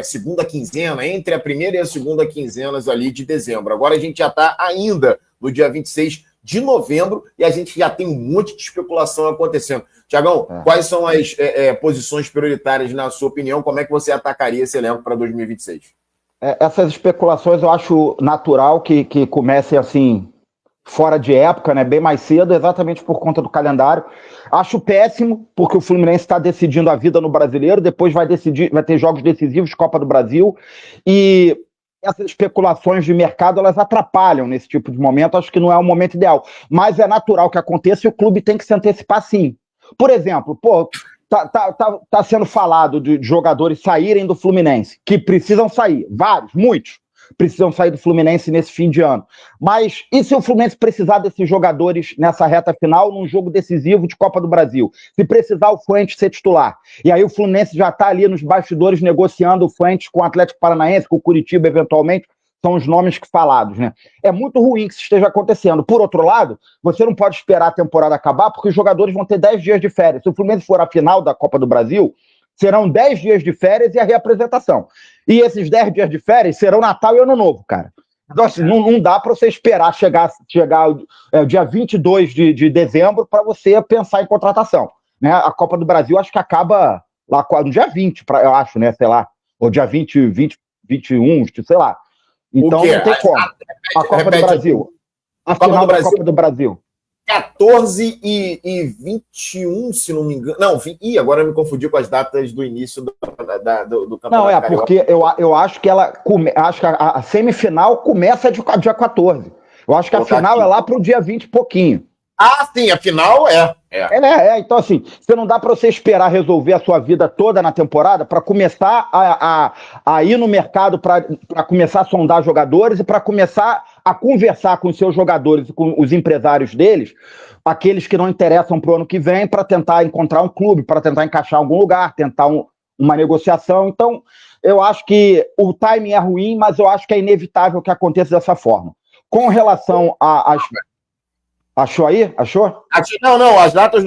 segunda quinzena, entre a primeira e a segunda quinzenas ali de dezembro. Agora a gente já está ainda no dia 26 de novembro e a gente já tem um monte de especulação acontecendo. Tiagão, quais são as posições prioritárias, na sua opinião? Como é que você atacaria esse elenco para 2026? Essas especulações eu acho natural que comecem assim, fora de época, né, bem mais cedo, exatamente por conta do calendário. Acho péssimo, porque o Fluminense está decidindo a vida no Brasileiro, depois vai ter jogos decisivos de Copa do Brasil, e essas especulações de mercado, elas atrapalham nesse tipo de momento, acho que não é o momento ideal, mas é natural que aconteça e o clube tem que se antecipar sim. Por exemplo, tá sendo falado de jogadores saírem do Fluminense, que precisam sair, vários, muitos. precisam sair do Fluminense nesse fim de ano. Mas e se o Fluminense precisar desses jogadores nessa reta final, num jogo decisivo de Copa do Brasil? Se precisar o Fuentes ser titular. E aí o Fluminense já está ali nos bastidores negociando o Fuentes com o Atlético Paranaense, com o Curitiba eventualmente, são os nomes que falados, né? É muito ruim que isso esteja acontecendo. Por outro lado, você não pode esperar a temporada acabar, porque os jogadores vão ter 10 dias de férias. Se o Fluminense for à final da Copa do Brasil, serão 10 dias de férias e a reapresentação. E esses 10 dias de férias serão Natal e Ano Novo, cara. Então, assim, não dá para você esperar chegar o dia 22 de dezembro para você pensar em contratação, né? A Copa do Brasil acho que acaba lá no dia 20, eu acho, né? Sei lá, ou dia 20, 21, sei lá. Então não tem como. A Copa do Brasil. A final da Copa do Brasil. 14 e 21, se não me engano. Não, agora eu me confundi com as datas do início do campeonato. Não, porque eu acho que acho que a semifinal começa dia 14. Eu acho que a final é lá para o dia 20 e pouquinho. Ah, sim, a final então, assim, você não dá para você esperar resolver a sua vida toda na temporada para começar a ir no mercado, para começar a sondar jogadores e para começar a conversar com os seus jogadores e com os empresários deles, aqueles que não interessam para o ano que vem, para tentar encontrar um clube, para tentar encaixar em algum lugar, tentar uma negociação. Então, eu acho que o timing é ruim, mas eu acho que é inevitável que aconteça dessa forma. Com relação às... Achou aí? Achou? Não, as datas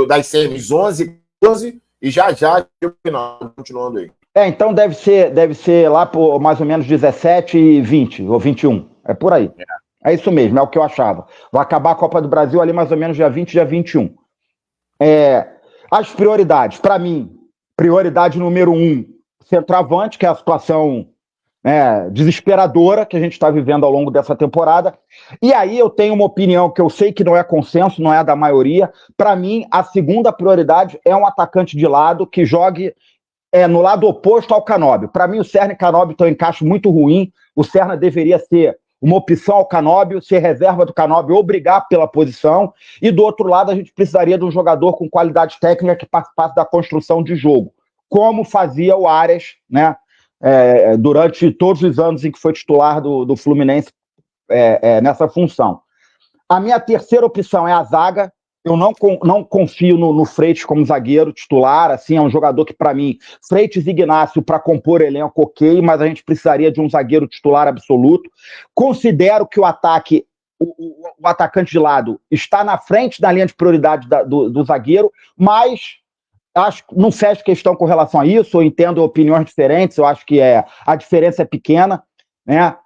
das semis 11, 12 e já o final, continuando aí. Então deve ser lá por mais ou menos 17 e 20, ou 21. É por aí. É isso mesmo, é o que eu achava. Vai acabar a Copa do Brasil ali mais ou menos dia 20, dia 21. As prioridades, para mim, prioridade número 1, centroavante, que é a situação desesperadora que a gente está vivendo ao longo dessa temporada. E aí eu tenho uma opinião que eu sei que não é consenso, não é da maioria. Para mim, a segunda prioridade é um atacante de lado que jogue no lado oposto ao Canóbio. Para mim, o Serna e Canóbio estão em encaixe muito ruim. O Serna deveria ser uma opção ao Canóbio, ser reserva do Canóbio ou brigar pela posição. E do outro lado, a gente precisaria de um jogador com qualidade técnica que participasse da construção de jogo, como fazia o Arias, né? Durante todos os anos em que foi titular do Fluminense nessa função. A minha terceira opção é a zaga. Eu não confio no Freitas como zagueiro titular, assim, é um jogador que, para mim, Freitas e Ignacio para compor elenco, ok, mas a gente precisaria de um zagueiro titular absoluto. Considero que o ataque, o atacante de lado, está na frente da linha de prioridade do zagueiro, mas acho que não fecho questão com relação a isso, eu entendo opiniões diferentes, eu acho que a diferença é pequena, né?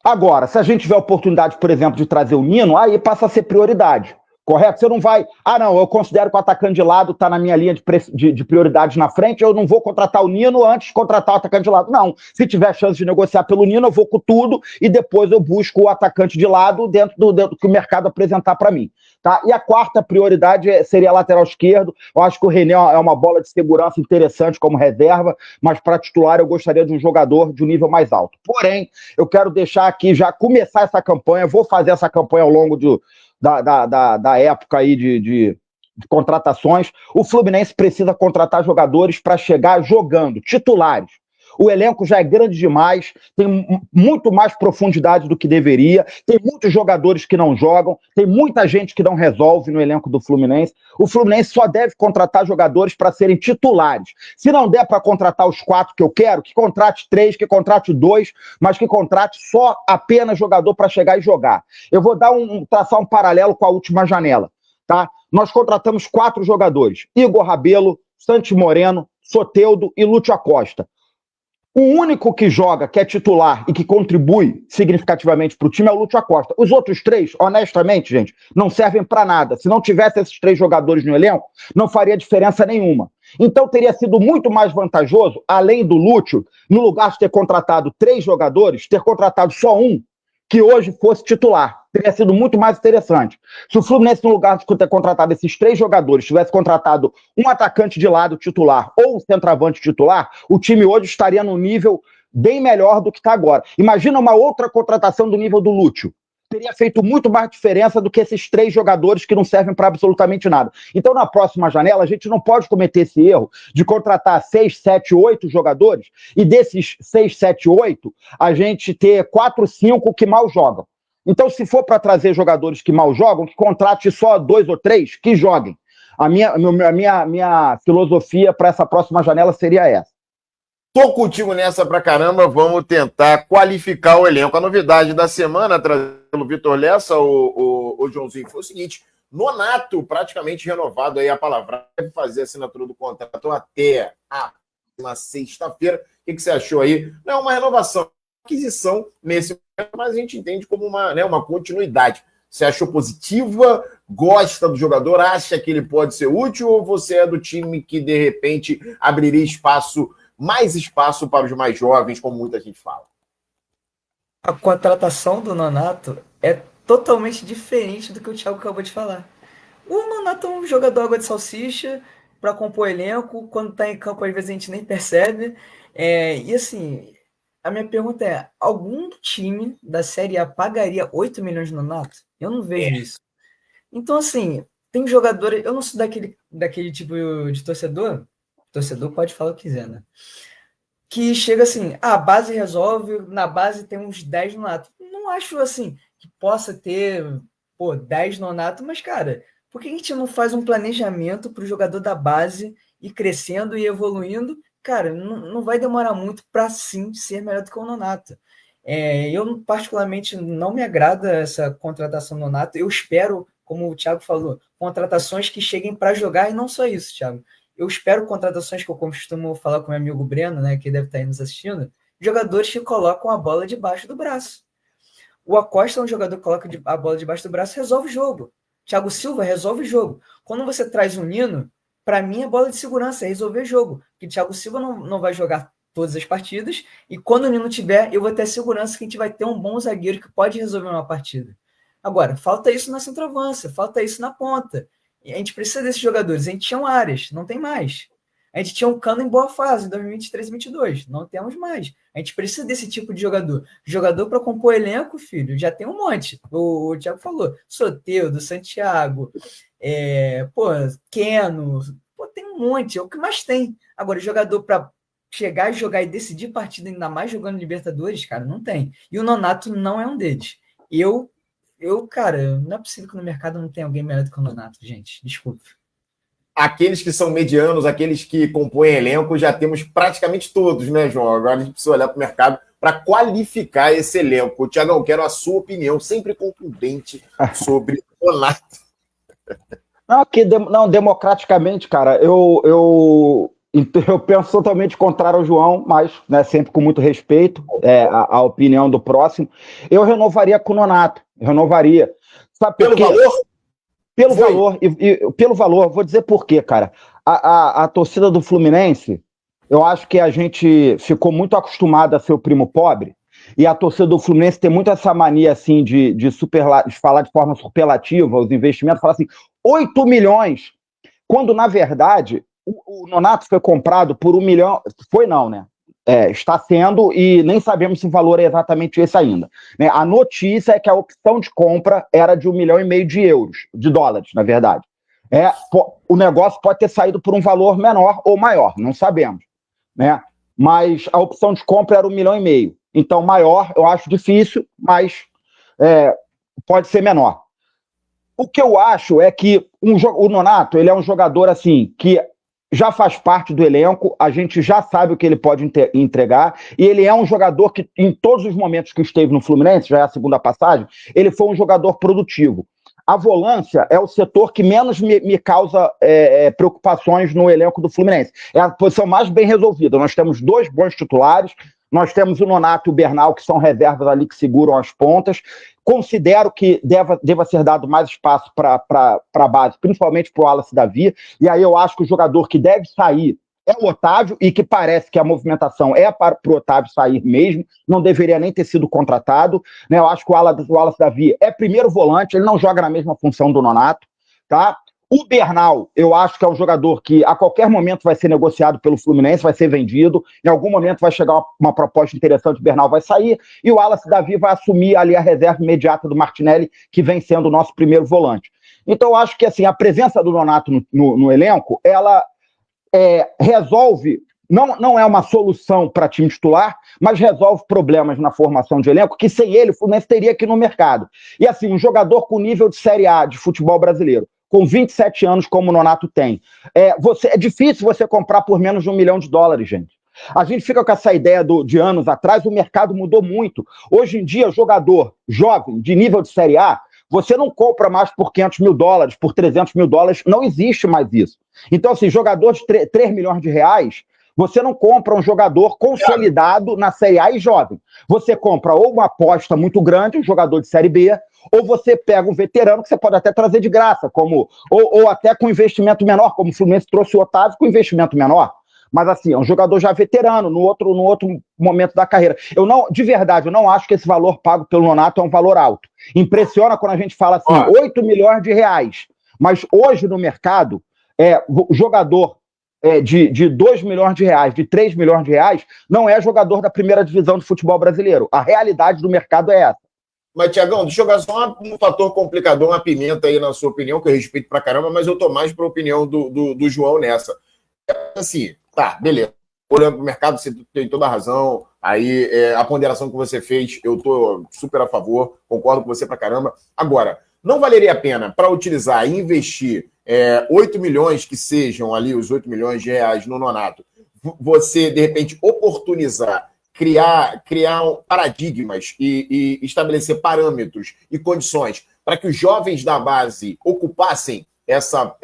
Agora, se a gente tiver a oportunidade, por exemplo, de trazer o Nino, aí passa a ser prioridade, correto? Você não vai... não, eu considero que o atacante de lado está na minha linha de prioridade na frente, eu não vou contratar o Nino antes de contratar o atacante de lado. Não, se tiver chance de negociar pelo Nino, eu vou com tudo e depois eu busco o atacante de lado dentro do que o mercado apresentar para mim. Tá? E a quarta prioridade seria lateral esquerdo. Eu acho que o René é uma bola de segurança interessante como reserva, mas para titular eu gostaria de um jogador de um nível mais alto. Porém, eu quero deixar aqui, já começar essa campanha, vou fazer essa campanha ao longo da época aí de contratações. O Fluminense precisa contratar jogadores para chegar jogando, titulares. O elenco já é grande demais, tem muito mais profundidade do que deveria, tem muitos jogadores que não jogam, tem muita gente que não resolve no elenco do Fluminense. O Fluminense só deve contratar jogadores para serem titulares. Se não der para contratar os 4 que eu quero, que contrate 3, que contrate 2, mas que contrate só apenas jogador para chegar e jogar. Eu vou traçar um paralelo com a última janela, tá? Nós contratamos 4 jogadores: Igor Rabelo, Santi Moreno, Soteldo e Lúcio Acosta. O único que joga, que é titular e que contribui significativamente para o time é o Lúcio Acosta. Os outros 3, honestamente, gente, não servem para nada. Se não tivesse esses 3 jogadores no elenco, não faria diferença nenhuma. Então teria sido muito mais vantajoso, além do Lúcio, no lugar de ter contratado 3 jogadores, ter contratado só um que hoje fosse titular. Teria sido muito mais interessante. Se o Fluminense, no lugar de ter contratado esses 3 jogadores, tivesse contratado um atacante de lado titular ou um centroavante titular, o time hoje estaria num nível bem melhor do que está agora. Imagina uma outra contratação do nível do Lúcio. teria feito muito mais diferença do que esses 3 jogadores que não servem para absolutamente nada. Então, na próxima janela, a gente não pode cometer esse erro de contratar 6, 7, 8 jogadores e desses 6, 7, 8, a gente ter 4, 5 que mal jogam. Então, se for para trazer jogadores que mal jogam, que contrate só 2 ou 3 que joguem. A minha filosofia para essa próxima janela seria essa. Tô contigo nessa pra caramba, vamos tentar qualificar o elenco. A novidade da semana, trazida pelo Vitor Lessa, o Joãozinho, foi o seguinte: Nonato, praticamente renovado aí a palavra, deve fazer a assinatura do contrato até a sexta-feira. O que você achou aí? Não é uma renovação, aquisição nesse momento, mas a gente entende como uma continuidade. Você achou positiva? Gosta do jogador? Acha que ele pode ser útil? Ou você é do time que, de repente, abriria mais espaço para os mais jovens, como muita gente fala? A contratação do Nonato é totalmente diferente do que o Thiago acabou de falar. O Nonato é um jogador água de salsicha para compor elenco. Quando está em campo, às vezes a gente nem percebe. E assim, a minha pergunta é: algum time da Série A pagaria 8 milhões no Nonato? Eu não vejo isso. Então, assim, tem jogadores. Eu não sou daquele tipo de torcedor. Torcedor pode falar o que quiser, né? Que chega assim, a base resolve, na base tem uns 10 Nonato. Não acho assim que possa ter 10 Nonato, mas, cara, por que a gente não faz um planejamento para o jogador da base ir crescendo e evoluindo? Cara, não vai demorar muito para sim ser melhor do que o Nonato. Eu, particularmente, não me agrada essa contratação do Nonato. Eu espero, como o Thiago falou, contratações que cheguem para jogar, e não só isso, Thiago. Eu espero contratações, que eu costumo falar com meu amigo Breno, né, que deve estar aí nos assistindo, jogadores que colocam a bola debaixo do braço. O Acosta é um jogador que coloca a bola debaixo do braço e resolve o jogo. Thiago Silva resolve o jogo. Quando você traz um Nino, para mim é bola de segurança, é resolver o jogo. Porque Thiago Silva não vai jogar todas as partidas, e quando o Nino tiver, eu vou ter a segurança que a gente vai ter um bom zagueiro que pode resolver uma partida. Agora, falta isso na centroavança, falta isso na ponta. E a gente precisa desses jogadores. A gente tinha um Arias, não tem mais. A gente tinha um Cano em boa fase, em 2023 e 2022, não temos mais. A gente precisa desse tipo de jogador. Jogador para compor elenco, filho, já tem um monte. O Thiago falou, Soteldo, Santiago, Keno, tem um monte, é o que mais tem. Agora, jogador para chegar e jogar e decidir partida, ainda mais jogando Libertadores, cara, não tem. E o Nonato não é um deles. Cara, não é possível que no mercado não tenha alguém melhor do que o Nonato, gente. Desculpa. Aqueles que são medianos, aqueles que compõem elenco, já temos praticamente todos, né, João? Agora a gente precisa olhar para o mercado para qualificar esse elenco. Thiago, quero a sua opinião, sempre contundente, sobre o Nonato. Não, democraticamente, cara, eu penso totalmente contrário ao João, mas, né, sempre com muito respeito à opinião do próximo. Eu renovaria com o Nonato, renovaria. Sabe por quê? Pelo valor, vou dizer por quê, cara. A torcida do Fluminense, eu acho que a gente ficou muito acostumado a ser o primo pobre, e a torcida do Fluminense tem muito essa mania, assim, de falar de forma superlativa os investimentos, falar assim, 8 milhões, quando, na verdade, o Nonato foi comprado por 1 milhão, foi não, né? Está sendo, e nem sabemos se o valor é exatamente esse ainda. Né? A notícia é que a opção de compra era de 1,5 milhão de euros, de dólares, na verdade. O negócio pode ter saído por um valor menor ou maior, não sabemos. Né? Mas a opção de compra era 1,5 milhão. Então, maior, eu acho difícil, mas pode ser menor. O que eu acho é que o Nonato, ele é um jogador assim, que já faz parte do elenco, a gente já sabe o que ele pode entregar, e ele é um jogador que, em todos os momentos que esteve no Fluminense, já é a segunda passagem, ele foi um jogador produtivo. A volância é o setor que menos me causa preocupações no elenco do Fluminense. É a posição mais bem resolvida. Nós temos 2 bons titulares, nós temos o Nonato e o Bernal, que são reservas ali que seguram as pontas. Considero que deva ser dado mais espaço para a base, principalmente para o Wallace Davi. E aí eu acho que o jogador que deve sair é o Otávio, e que parece que a movimentação é para o Otávio sair mesmo, não deveria nem ter sido contratado. Né? Eu acho que o Wallace Davi é primeiro volante, ele não joga na mesma função do Nonato. Tá? O Bernal, eu acho que é um jogador que a qualquer momento vai ser negociado pelo Fluminense, vai ser vendido, em algum momento vai chegar uma proposta interessante, o Bernal vai sair, e o Wallace Davi vai assumir ali a reserva imediata do Martinelli, que vem sendo o nosso primeiro volante. Então, eu acho que assim, a presença do Nonato no elenco, ela resolve, não é uma solução para time titular, mas resolve problemas na formação de elenco, que sem ele o Fluminense teria aqui no mercado. E assim, um jogador com nível de Série A de futebol brasileiro, com 27 anos como o Nonato tem, é difícil você comprar por menos de $1 milhão, gente. A gente fica com essa ideia de anos atrás, o mercado mudou muito. Hoje em dia, jogador jovem, de nível de Série A, você não compra mais por $500 mil, por $300 mil, não existe mais isso. Então, assim, jogador de 3 milhões de reais, você não compra um jogador consolidado na Série A e jovem. Você compra ou uma aposta muito grande, um jogador de Série B, ou você pega um veterano que você pode até trazer de graça, ou até com investimento menor, como o Fluminense trouxe o Otávio com investimento menor. Mas assim, é um jogador já veterano, no outro momento da carreira. De verdade, eu não acho que esse valor pago pelo Nonato é um valor alto. Impressiona quando a gente fala assim, 8 milhões de reais. Mas hoje no mercado, jogador de 2 milhões de reais, de 3 milhões de reais, não é jogador da primeira divisão do futebol brasileiro. A realidade do mercado é essa. Mas, Tiagão, deixa eu jogar só um fator complicador, uma pimenta aí na sua opinião, que eu respeito pra caramba, mas eu tô mais pra opinião do João nessa. Assim, tá, beleza. Olhando pro mercado, você tem toda a razão. Aí, a ponderação que você fez, eu tô super a favor, concordo com você pra caramba. Agora, não valeria a pena para utilizar e investir 8 milhões que sejam ali, os 8 milhões de reais no Nonato, você, de repente, oportunizar, criar paradigmas e estabelecer parâmetros e condições para que os jovens da base ocupassem essa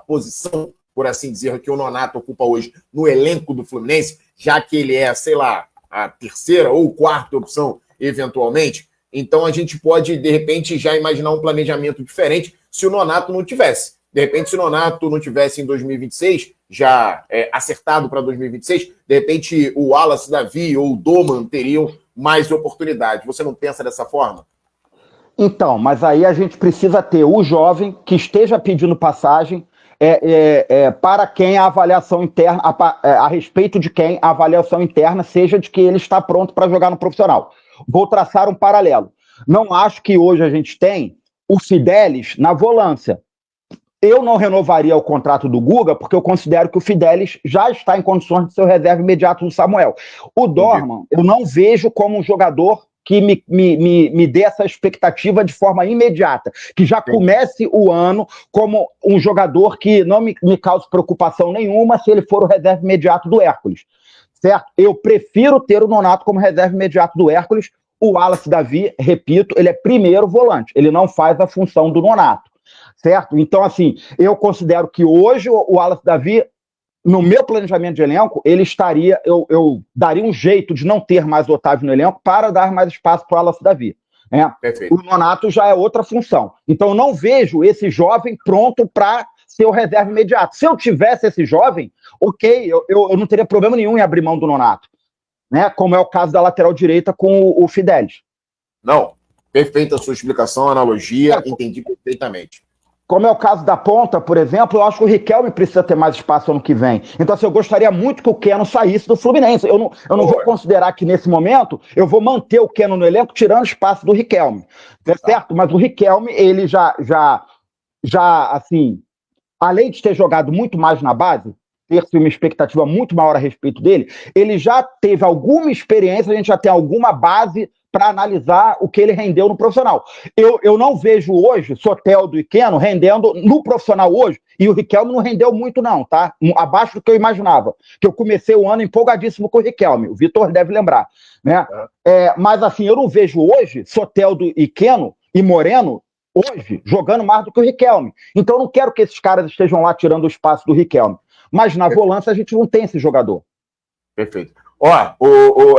posição, por assim dizer, que o Nonato ocupa hoje no elenco do Fluminense, já que ele é, sei lá, a terceira ou quarta opção, eventualmente. Então a gente pode, de repente, já imaginar um planejamento diferente se o Nonato não tivesse. De repente, se o Nonato não tivesse em 2026, já acertado para 2026, de repente o Wallace Davi ou o Doman teriam mais oportunidade. Você não pensa dessa forma? Então, mas aí a gente precisa ter o jovem que esteja pedindo passagem para quem a avaliação interna, a respeito de quem a avaliação interna seja de que ele está pronto para jogar no profissional. Vou traçar um paralelo. Não acho que hoje a gente tem o Fidelis na volância. Eu não renovaria o contrato do Guga, porque eu considero que o Fidelis já está em condições de ser o reserva imediato do Samuel. O Dorman, eu não vejo como um jogador que me dê essa expectativa de forma imediata, que já comece o ano como um jogador que não me cause preocupação nenhuma se ele for o reserva imediato do Hércules, certo? Eu prefiro ter o Nonato como reserva imediato do Hércules. O Wallace Davi, repito, ele é primeiro volante, ele não faz a função do Nonato, certo? Então, assim, eu considero que hoje o Wallace Davi, no meu planejamento de elenco, ele estaria, eu daria um jeito de não ter mais o Otávio no elenco para dar mais espaço para o Wallace Davi. O Nonato já é outra função. Então, eu não vejo esse jovem pronto para ser o reserva imediato. Se eu tivesse esse jovem, ok, eu não teria problema nenhum em abrir mão do Nonato, né? Como é o caso da lateral direita com o Fidelis. Não, perfeita a sua explicação, analogia, entendi perfeitamente. Como é o caso da ponta, por exemplo, eu acho que o Riquelme precisa ter mais espaço ano que vem. Então, assim, eu gostaria muito que o Keno saísse do Fluminense. Eu não vou considerar que, nesse momento, eu vou manter o Keno no elenco, tirando espaço do Riquelme. Certo? Mas o Riquelme, ele já, assim, além de ter jogado muito mais na base, ter-se uma expectativa muito maior a respeito dele, ele já teve alguma experiência, a gente já tem alguma base para analisar o que ele rendeu no profissional. Eu não vejo hoje Soteldo e Keno rendendo no profissional hoje, e o Riquelme não rendeu muito não, tá? Abaixo do que eu imaginava, que eu comecei o ano empolgadíssimo com o Riquelme, o Vitor deve lembrar, né? Mas assim, eu não vejo hoje Soteldo e Keno e Moreno hoje jogando mais do que o Riquelme. Então eu não quero que esses caras estejam lá tirando o espaço do Riquelme. Mas na volância a gente não tem esse jogador. Perfeito.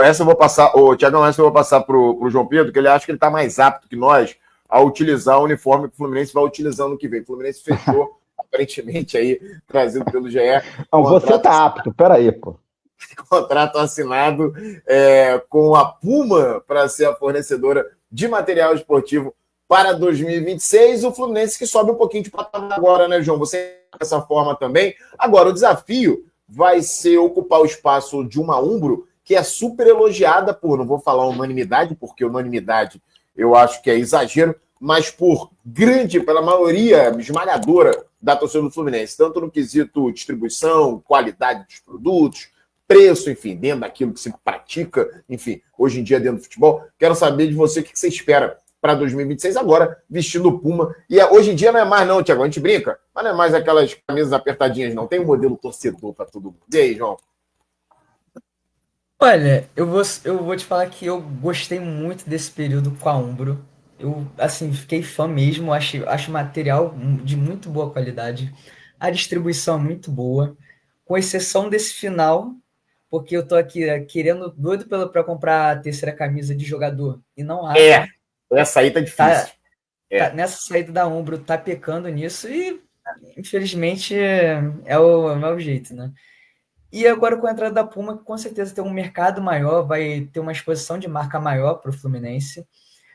Essa eu vou passar, Tiagão, essa eu vou passar pro João Pedro, que ele acha que ele está mais apto que nós a utilizar o uniforme que o Fluminense vai utilizar no que vem. O Fluminense fechou, aparentemente, aí, trazido pelo GE. Não, você tá apto, peraí, pô. Contrato assinado com a Puma para ser a fornecedora de material esportivo para 2026. O Fluminense que sobe um pouquinho de patamar agora, né, João? Você dessa forma também. Agora, o desafio vai ser ocupar o espaço de uma Umbro, que é super elogiada por, não vou falar unanimidade, porque unanimidade eu acho que é exagero, mas pela maioria esmagadora da torcida do Fluminense, tanto no quesito distribuição, qualidade dos produtos, preço, enfim, dentro daquilo que se pratica, enfim, hoje em dia dentro do futebol. Quero saber de você o que você espera para 2026, agora vestindo o Puma. E hoje em dia não é mais não, Thiago, a gente brinca, mas não é mais aquelas camisas apertadinhas não, tem um modelo torcedor para todo mundo. E aí, João? Olha, eu vou te falar que eu gostei muito desse período com a Umbro. Eu, assim, fiquei fã mesmo, acho material de muito boa qualidade. A distribuição é muito boa, com exceção desse final, porque eu tô aqui querendo, doido para comprar a terceira camisa de jogador, e não acho. Essa aí tá difícil. Nessa saída da Umbro, tá pecando nisso, e infelizmente é o jeito, né? E agora com a entrada da Puma, que com certeza tem um mercado maior, vai ter uma exposição de marca maior para o Fluminense,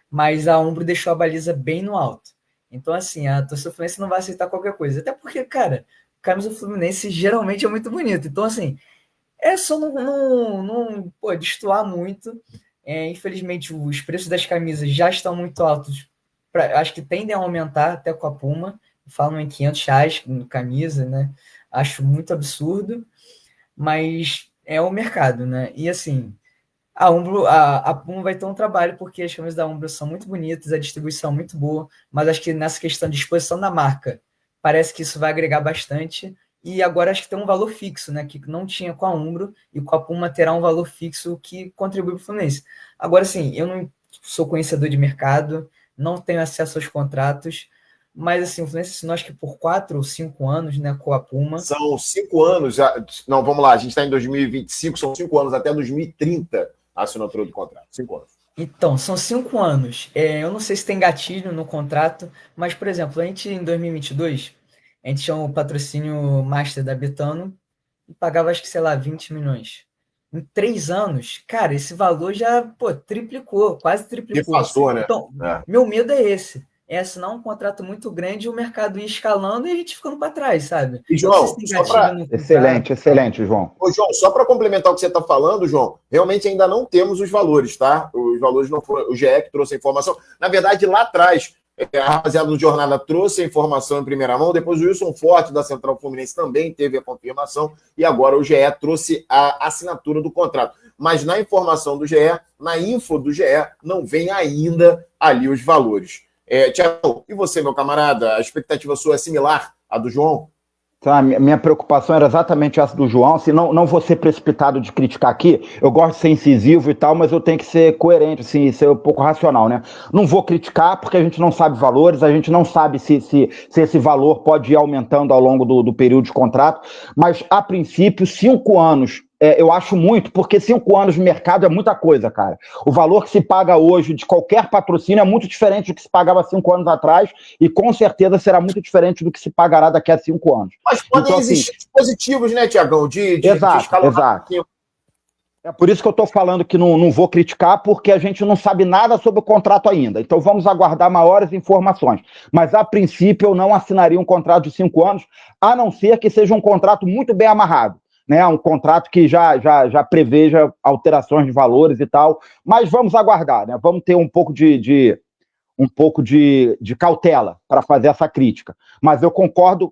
mas a Umbro deixou a baliza bem no alto. Então, assim, a torcida do Fluminense não vai aceitar qualquer coisa. Até porque, cara, a camisa do Fluminense geralmente é muito bonita. Então, assim, é só não destoar muito. Infelizmente, os preços das camisas já estão muito altos. Acho que tendem a aumentar até com a Puma. Falam em R$ 500 camisa, né? Acho muito absurdo, mas é o mercado, né? E assim, a Puma vai ter um trabalho, porque as camisas da Umbro são muito bonitas, a distribuição é muito boa, mas acho que nessa questão de exposição da marca, parece que isso vai agregar bastante. E agora acho que tem um valor fixo, né? Que não tinha com a Umbro, e com a Puma terá um valor fixo que contribui para o Fluminense. Agora, sim, eu não sou conhecedor de mercado, não tenho acesso aos contratos, mas assim, o Fluminense assinou acho que por 4 ou 5 anos, né, com a Puma. São 5 anos, não, vamos lá, a gente está em 2025, são 5 anos até 2030 a assinatura do contrato, 5 anos. Então, são 5 anos. Eu não sei se tem gatilho no contrato, mas, por exemplo, a gente em 2022, a gente tinha um patrocínio master da Betano e pagava, acho que, sei lá, 20 milhões. Em 3 anos, cara, esse valor já, pô, triplicou, quase triplicou. Defasou, né? Então, meu medo é esse. É assinar um contrato muito grande e o mercado ir escalando e a gente ficando para trás, sabe? E, João, excelente, João. Ô, João, só para complementar o que você está falando, João, realmente ainda não temos os valores, tá? Os valores não foram. O GE que trouxe a informação. Na verdade, lá atrás, a rapaziada do Jornada trouxe a informação em primeira mão, depois o Wilson Forte, da Central Fluminense, também teve a confirmação, e agora o GE trouxe a assinatura do contrato. Mas na informação do GE, na info do GE, não vem ainda ali os valores. Tiago, e você, meu camarada? A expectativa sua é similar à do João? Tá, minha preocupação era exatamente essa do João. Se não vou ser precipitado de criticar aqui, eu gosto de ser incisivo e tal, mas eu tenho que ser coerente, assim, ser um pouco racional, né? Não vou criticar porque a gente não sabe valores, a gente não sabe se esse valor pode ir aumentando ao longo do período de contrato, mas a princípio, 5 anos. Eu acho muito, porque 5 anos de mercado é muita coisa, cara. O valor que se paga hoje de qualquer patrocínio é muito diferente do que se pagava 5 anos atrás e com certeza será muito diferente do que se pagará daqui a 5 anos. Mas podem existir dispositivos, né, Tiagão? Exato. É por isso que eu estou falando que não vou criticar, porque a gente não sabe nada sobre o contrato ainda. Então vamos aguardar maiores informações. Mas, a princípio, eu não assinaria um contrato de 5 anos, a não ser que seja um contrato muito bem amarrado. Né, um contrato que já preveja alterações de valores e tal, mas vamos aguardar, né? Vamos ter um pouco de cautela para fazer essa crítica. Mas eu concordo,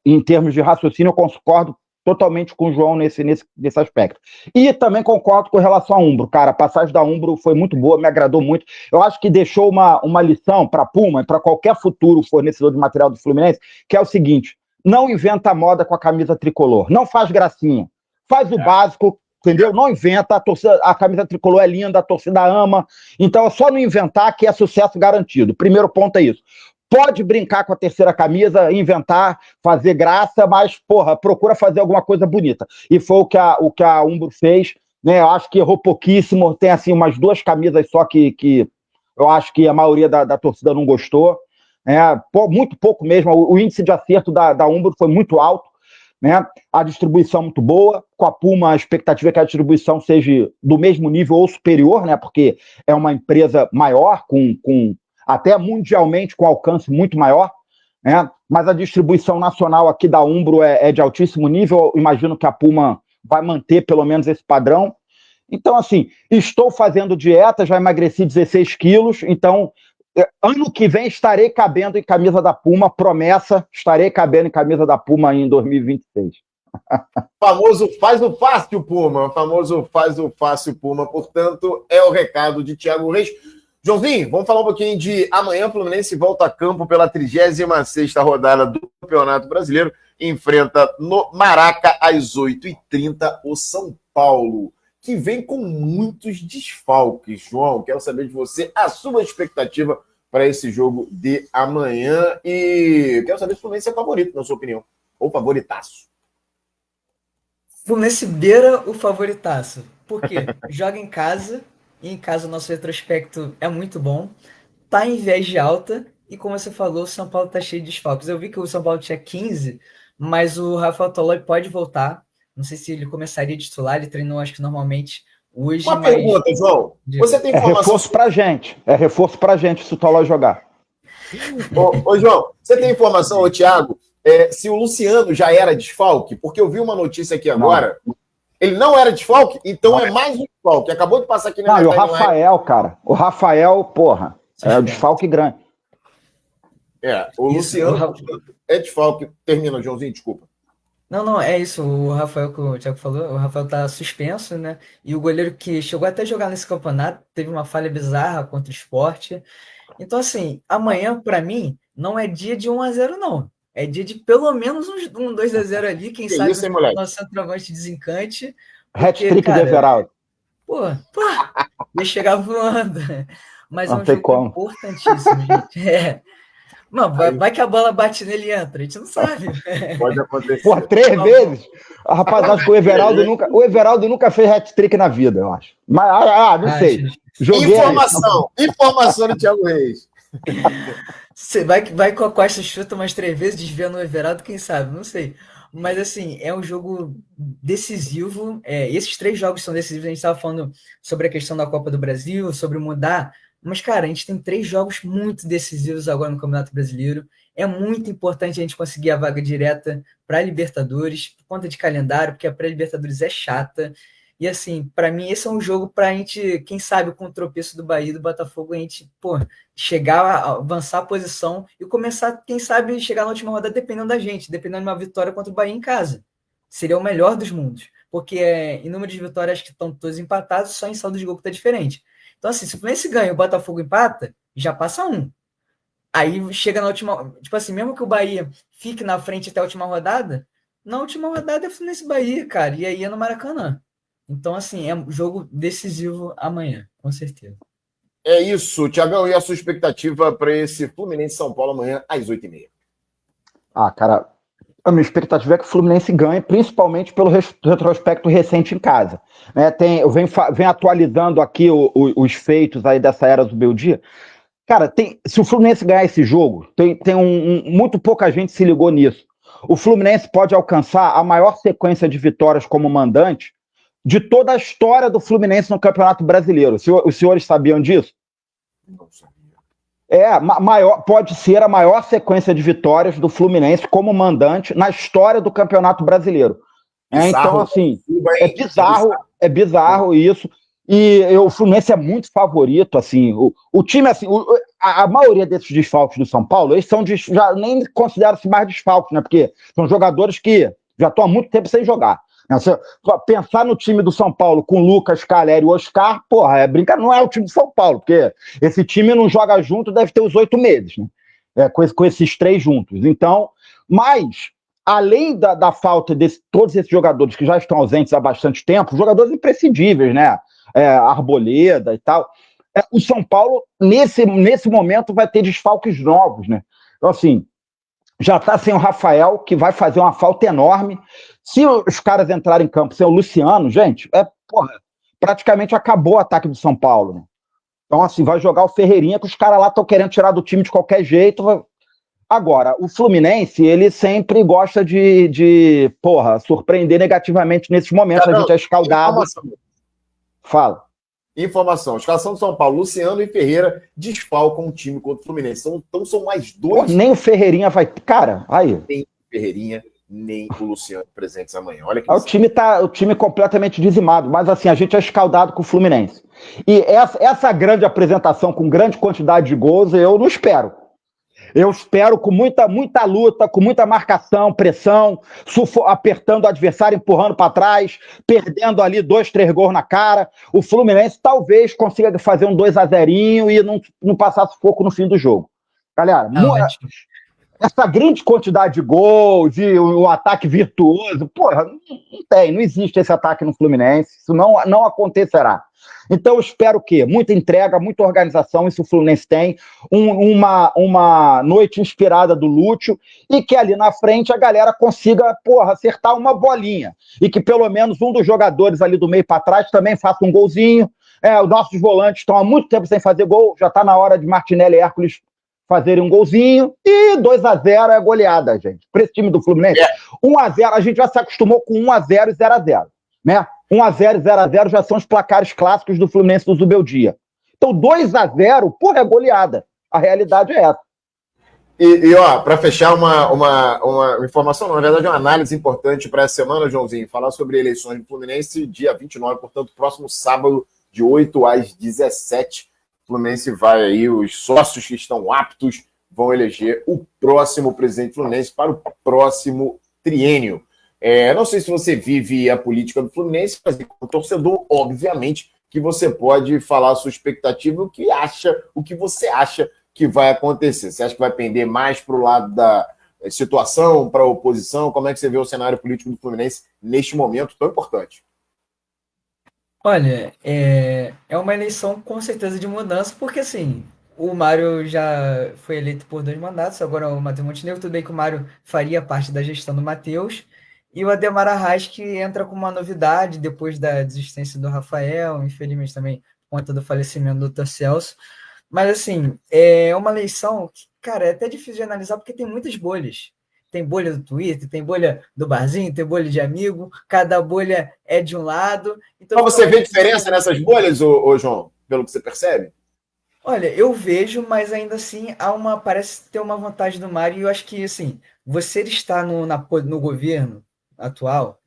em termos de raciocínio, eu concordo totalmente com o João nesse aspecto. E também concordo com relação à Umbro, cara, a passagem da Umbro foi muito boa, me agradou muito. Eu acho que deixou uma lição para a Puma e para qualquer futuro fornecedor de material do Fluminense, que é o seguinte: não inventa moda com a camisa tricolor. Não faz gracinha. Faz o básico, entendeu? Não inventa. A camisa tricolor é linda, a torcida ama. Então é só não inventar que é sucesso garantido. Primeiro ponto é isso. Pode brincar com a terceira camisa, inventar, fazer graça, mas, porra, procura fazer alguma coisa bonita. E foi o que a Umbro fez, né? Eu acho que errou pouquíssimo. Tem, assim, umas 2 camisas só que eu acho que a maioria da torcida não gostou. Muito pouco mesmo. O índice de acerto da Umbro foi muito alto, né? A distribuição muito boa. Com a Puma, a expectativa é que a distribuição seja do mesmo nível ou superior, né? Porque é uma empresa maior, com até mundialmente com alcance muito maior, né? Mas a distribuição nacional aqui da Umbro é de altíssimo nível. Eu imagino que a Puma vai manter pelo menos esse padrão. Então, assim, estou fazendo dieta, já emagreci 16 quilos, então ano que vem estarei cabendo em camisa da Puma, promessa, estarei cabendo em camisa da Puma em 2026. Famoso faz o fácil, Puma. Famoso faz o fácil, Puma. Portanto, é o recado de Thiago Reis. Joãozinho, vamos falar um pouquinho de amanhã. O Fluminense volta a campo pela 36ª rodada do Campeonato Brasileiro. Enfrenta no Maraca, às 8h30, o São Paulo, que vem com muitos desfalques. João, quero saber de você a sua expectativa para esse jogo de amanhã. E quero saber se o Fluminense é favorito, na sua opinião, ou favoritaço. O Fluminense beira o favoritaço. Por quê? Joga em casa, e em casa o nosso retrospecto é muito bom. Tá em viés alta, e como você falou, o São Paulo tá cheio de desfalques. Eu vi que o São Paulo tinha 15, mas o Rafael Tolói pode voltar. Não sei se ele começaria de titular, ele treinou, acho que normalmente hoje. Uma pergunta, João. Você tem informação? Reforço pra gente. É reforço pra gente se o Tolói jogar. Ô, João, você tem informação, ô Thiago, se o Luciano já era desfalque? Porque eu vi uma notícia aqui agora. Não. Ele não era desfalque? Então é mais um desfalque. Acabou de passar aqui na minha timeline. O Rafael, cara. O Rafael, porra, é o desfalque grande. O Luciano é desfalque. Termina, Joãozinho, desculpa. Não, é isso. O Rafael, que o Thiago falou, o Rafael tá suspenso, né? E o goleiro que chegou até a jogar nesse campeonato teve uma falha bizarra contra o Sport. Então, assim, amanhã, para mim, não é dia de 1-0, não. É dia de pelo menos um 2-0 ali. Quem sabe isso, hein, o nosso centroavante desencante. Hat-trick do Everaldo. Pô, ia chegar voando. Mas não é um jogo importantíssimo, gente. Mano, vai que a bola bate nele e entra. A gente não sabe. Pode acontecer. Por 3 vezes? Rapaz, acho que o Everaldo nunca fez hat-trick na vida, eu acho. Mas, não sei. Informação do Thiago Reis. Você vai com a Costa, chuta umas 3 vezes, desviando o Everaldo, quem sabe? Não sei. Mas, assim, é um jogo decisivo. Esses 3 jogos são decisivos. A gente estava falando sobre a questão da Copa do Brasil, sobre mudar. Mas, cara, a gente tem 3 jogos muito decisivos agora no Campeonato Brasileiro. É muito importante a gente conseguir a vaga direta para a Libertadores, por conta de calendário, porque a pré-Libertadores é chata. E, assim, para mim, esse é um jogo para a gente, quem sabe, com o tropeço do Bahia e do Botafogo, a gente, chegar a avançar a posição e começar, quem sabe, chegar na última rodada dependendo da gente, dependendo de uma vitória contra o Bahia em casa. Seria o melhor dos mundos, porque em número de vitórias que estão todos empatados, só em saldo de gol que tá diferente. Então, assim, se o Fluminense ganha e o Botafogo empata, já passa 1. Aí chega na última... Tipo assim, mesmo que o Bahia fique na frente até a última rodada, na última rodada é Fluminense Bahia, cara. E aí é no Maracanã. Então, assim, é um jogo decisivo amanhã, com certeza. É isso, Thiagão. E a sua expectativa para esse Fluminense São Paulo amanhã às 8h30? Cara, a minha expectativa é que o Fluminense ganhe, principalmente pelo retrospecto recente em casa. Eu venho atualizando aqui os feitos aí dessa era do Beldia. Cara, se o Fluminense ganhar esse jogo, muito pouca gente se ligou nisso. O Fluminense pode alcançar a maior sequência de vitórias como mandante de toda a história do Fluminense no Campeonato Brasileiro. Os senhores sabiam disso? Não sabia. Pode ser a maior sequência de vitórias do Fluminense como mandante na história do Campeonato Brasileiro. Então, assim, é bizarro isso. E o Fluminense é muito favorito, assim. O time, assim, a maioria desses desfalques do São Paulo, eles já nem consideram-se mais desfalques, né? Porque são jogadores que já estão há muito tempo sem jogar. Pensar no time do São Paulo com Lucas, Caleri e Oscar, não é o time do São Paulo, porque esse time não joga junto, deve ter uns 8 meses, né? Com esses 3 juntos. Então, mas, além da falta de todos esses jogadores que já estão ausentes há bastante tempo, jogadores imprescindíveis, né? Arboleda e tal, o São Paulo, nesse momento, vai ter desfalques novos, né? Então, assim, já está sem o Rafael, que vai fazer uma falta enorme. Se os caras entrarem em campo sem o Luciano, gente, praticamente acabou o ataque do São Paulo, né? Então, assim, vai jogar o Ferreirinha, que os caras lá estão querendo tirar do time de qualquer jeito. Agora, o Fluminense, ele sempre gosta de surpreender negativamente nesses momentos. A gente é escaldado. Fala. Informação. Escalação do São Paulo. Luciano e Ferreira desfalcam o time contra o Fluminense. Então são mais dois. Pô, nem o Ferreirinha vai... Cara, aí... Nem o Ferreirinha, nem o Luciano presentes amanhã. Olha que o time completamente dizimado, mas assim, a gente é escaldado com o Fluminense. E essa grande apresentação com grande quantidade de gols, eu não espero. Eu espero com muita luta, com muita marcação, pressão, apertando o adversário, empurrando para trás, perdendo ali 2, 3 gols na cara. O Fluminense talvez consiga fazer um 2-0 e não passar sufoco no fim do jogo. Galera, essa grande quantidade de gols e o ataque virtuoso, porra, não existe esse ataque no Fluminense, isso não acontecerá. Então eu espero que muita entrega, muita organização, isso o Fluminense tem, uma noite inspirada do Lúcio e que ali na frente a galera consiga, acertar uma bolinha e que pelo menos um dos jogadores ali do meio para trás também faça um golzinho. Os nossos volantes estão há muito tempo sem fazer gol, já está na hora de Martinelli e Hércules fazerem um golzinho e 2-0 é goleada, gente. Para esse time do Fluminense, 1-0, a gente já se acostumou com 1-0 e 0-0, né? 1-0 e 0-0 já são os placares clássicos do Fluminense do Zubeldia. Então 2-0, é goleada. A realidade é essa. E para fechar uma informação, na verdade uma análise importante para essa semana, Joãozinho, falar sobre eleições do Fluminense, dia 29, portanto, próximo sábado, de 8 às 17. O Fluminense vai aí, os sócios que estão aptos vão eleger o próximo presidente Fluminense para o próximo triênio. Não sei se você vive a política do Fluminense, mas como torcedor, obviamente, que você pode falar a sua expectativa, o que você acha que vai acontecer. Você acha que vai pender mais para o lado da situação, para a oposição? Como é que você vê o cenário político do Fluminense neste momento tão importante? Olha, é uma eleição com certeza de mudança, porque assim, o Mário já foi eleito por 2 mandatos, agora o Matheus Montenegro, tudo bem que o Mário faria parte da gestão do Matheus, e o Ademar Arrasca que entra com uma novidade depois da desistência do Rafael, infelizmente também por conta do falecimento do Dr. Celso. Mas assim, é uma eleição que, cara, é até difícil de analisar porque tem muitas bolhas. Tem bolha do Twitter, tem bolha do barzinho, tem bolha de amigo, cada bolha é de um lado. Então, Mas você vê diferença nessas bolhas, ô João, pelo que você percebe? Olha, eu vejo, mas ainda assim parece ter uma vantagem do Mário, e eu acho que assim, você estar no governo atual,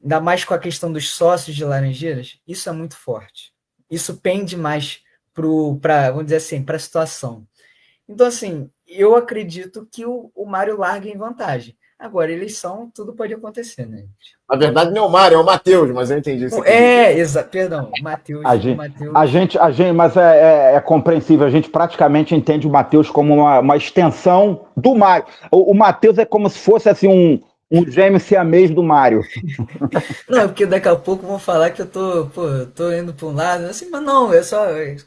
ainda mais com a questão dos sócios de Laranjeiras, isso é muito forte. Isso pende mais para, vamos dizer assim, para a situação. Então, assim, eu acredito que o Mário larga em vantagem. Agora, eleição, tudo pode acontecer, né? Na verdade, não é o Mário, é o Matheus, mas eu entendi isso. Exato, perdão, Matheus. Mas é compreensível, a gente praticamente entende o Matheus como uma extensão do Mário. O Matheus é como se fosse assim um gêmeo siamês do Mário. Não, porque daqui a pouco vão falar que eu tô indo para um lado, assim, mas não, eu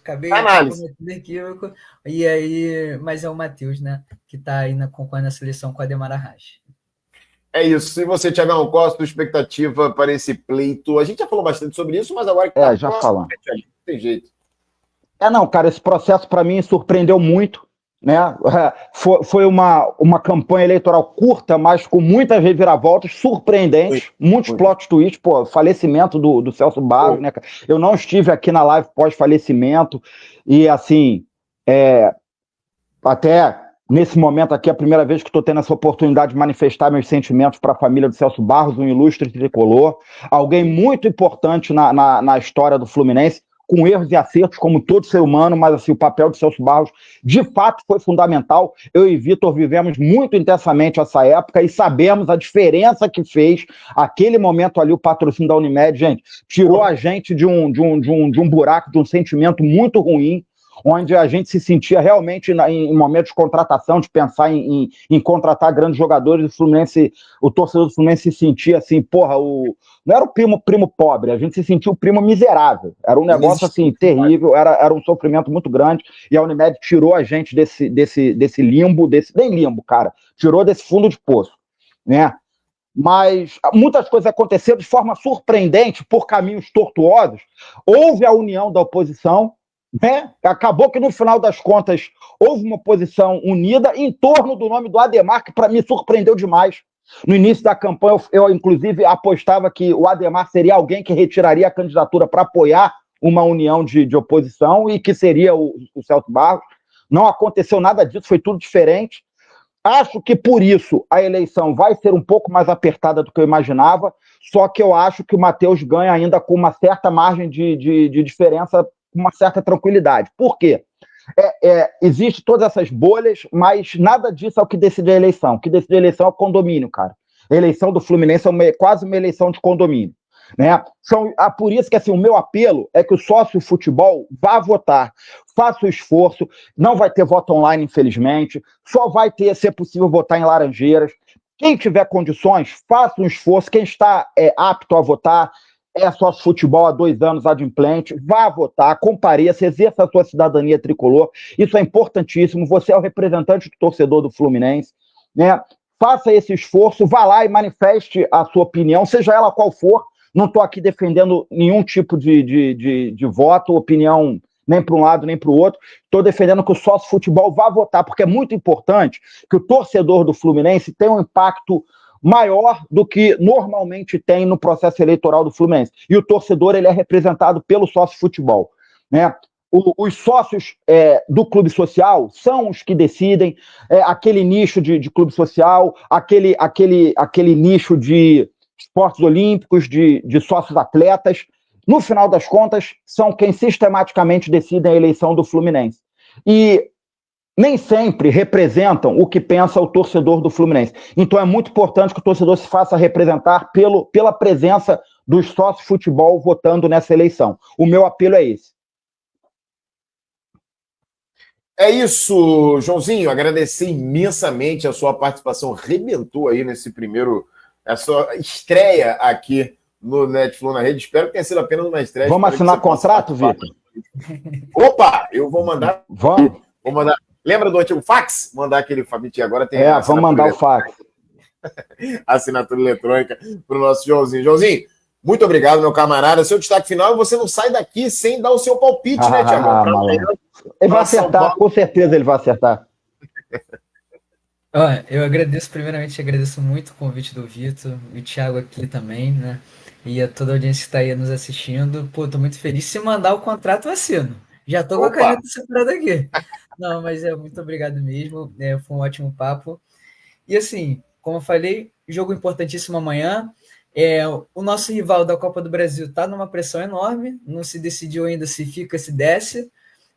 acabei cometendo equívoco, e aí, mas é o Matheus, né, que tá aí concorrendo na seleção com a Ademar Arrasca. É isso. E você, Thiagão, qual a sua expectativa para esse pleito? A gente já falou bastante sobre isso, mas agora que já falamos. Não tem jeito. Não, cara, esse processo para mim surpreendeu muito, né? Foi uma campanha eleitoral curta, mas com muitas reviravoltas, surpreendentes, muitos plot twists, falecimento do Celso Barros, né? Eu não estive aqui na live pós-falecimento, e assim, até nesse momento aqui, é a primeira vez que estou tendo essa oportunidade de manifestar meus sentimentos para a família do Celso Barros, um ilustre tricolor, alguém muito importante na história do Fluminense, com erros e acertos, como todo ser humano, mas assim, o papel de Celso Barros, de fato, foi fundamental. Eu e Vitor vivemos muito intensamente essa época e sabemos a diferença que fez aquele momento ali, o patrocínio da Unimed, gente, tirou a gente de um buraco, de um sentimento muito ruim, onde a gente se sentia realmente em momentos de contratação, de pensar em contratar grandes jogadores, o torcedor do Fluminense se sentia assim, não era o primo pobre, a gente se sentia o primo miserável, era um negócio assim, terrível, era um sofrimento muito grande, e a Unimed tirou a gente desse limbo, nem limbo, cara, tirou desse fundo de poço, né? Mas muitas coisas aconteceram de forma surpreendente, por caminhos tortuosos. Houve a união da oposição, né? Acabou que no final das contas houve uma posição unida em torno do nome do Ademar, que para mim surpreendeu demais. No início da campanha eu inclusive apostava que o Ademar seria alguém que retiraria a candidatura para apoiar uma união de oposição e que seria o Celso Barros. Não aconteceu nada disso, foi tudo diferente. Acho que por isso a eleição vai ser um pouco mais apertada do que eu imaginava, só que eu acho que o Matheus ganha ainda com uma certa margem de diferença, com uma certa tranquilidade. Por quê? Existe todas essas bolhas, mas nada disso é o que decide a eleição. O que decide a eleição é o condomínio, cara. A eleição do Fluminense é quase uma eleição de condomínio. Né? Por isso que assim, o meu apelo é que o sócio futebol vá votar, faça o esforço, não vai ter voto online, infelizmente, só vai ser possível votar em Laranjeiras. Quem tiver condições, faça um esforço, quem está apto a votar, é sócio futebol há 2 anos adimplente, vá votar, compareça, exerça a sua cidadania tricolor, isso é importantíssimo, você é o representante do torcedor do Fluminense, né? Faça esse esforço, vá lá e manifeste a sua opinião, seja ela qual for. Não estou aqui defendendo nenhum tipo de voto, opinião, nem para um lado nem para o outro. Estou defendendo que o sócio futebol vá votar, porque é muito importante que o torcedor do Fluminense tenha um impacto maior do que normalmente tem no processo eleitoral do Fluminense. E o torcedor ele é representado pelo sócio futebol. Né? Os sócios do clube social são os que decidem aquele nicho de clube social, aquele nicho de esportes olímpicos, de sócios atletas, no final das contas, são quem sistematicamente decidem a eleição do Fluminense. E nem sempre representam o que pensa o torcedor do Fluminense. Então é muito importante que o torcedor se faça representar pela presença dos sócios de futebol votando nessa eleição. O meu apelo é esse. É isso, Joãozinho. Agradecer imensamente a sua participação. Rebentou aí nesse primeiro... a sua estreia aqui no Netflix na rede. Espero que tenha sido apenas uma estreia. Vamos assinar contrato, Vitor? Opa, eu vou mandar. Vamos. Vou mandar. Lembra do antigo fax? Mandar aquele fax agora tem. Vamos mandar o fax. Assinatura eletrônica para o nosso Joãozinho. Joãozinho, muito obrigado, meu camarada. Seu destaque final, você não sai daqui sem dar o seu palpite, né, Thiago? Ele vai acertar, com certeza ele vai acertar. Eu primeiramente agradeço muito o convite do Vitor e o Thiago aqui também, né? E a toda a audiência que está aí nos assistindo. Pô, tô muito feliz. Se mandar o contrato, eu assino. Já tô com a caneta separada aqui. Não, mas muito obrigado mesmo. Foi um ótimo papo. E assim, como eu falei, jogo importantíssimo amanhã. O nosso rival da Copa do Brasil está numa pressão enorme. Não se decidiu ainda se fica, se desce.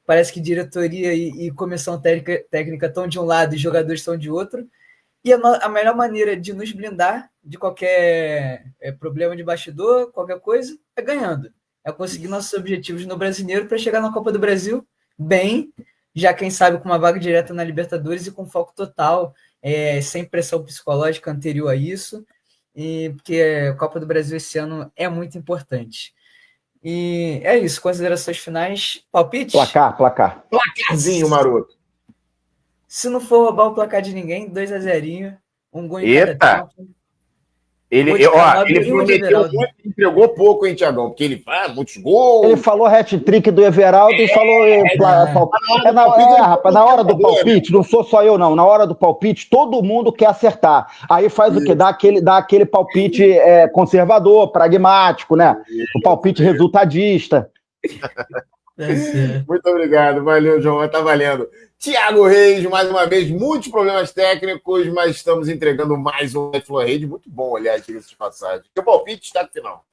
Parece que diretoria e comissão técnica estão de um lado e jogadores estão de outro. E a melhor maneira de nos blindar de qualquer problema de bastidor, qualquer coisa, é ganhando. É conseguir nossos objetivos no Brasileiro para chegar na Copa do Brasil bem, já quem sabe com uma vaga direta na Libertadores e com foco total, sem pressão psicológica anterior a isso, porque a Copa do Brasil esse ano é muito importante. E é isso, considerações finais, palpite? Placar. Placarzinho, maroto. Se não for roubar o placar de ninguém, 2-0, um gol em cada tempo. Ele prometeu muito, entregou pouco, hein, Thiagão? Porque ele faz muitos gols. Ele falou hat-trick do Everaldo e falou... rapaz, na hora do palpite, não sou só eu, não. Na hora do palpite, todo mundo quer acertar. Aí faz o quê? Dá aquele palpite conservador, pragmático, né? O palpite resultadista. Muito obrigado. Valeu, João. Tá valendo. Thiago Reis, mais uma vez, muitos problemas técnicos, mas estamos entregando mais um Netflix Rede. Muito bom, aliás, diga-se de passagem. Seu palpite está no final.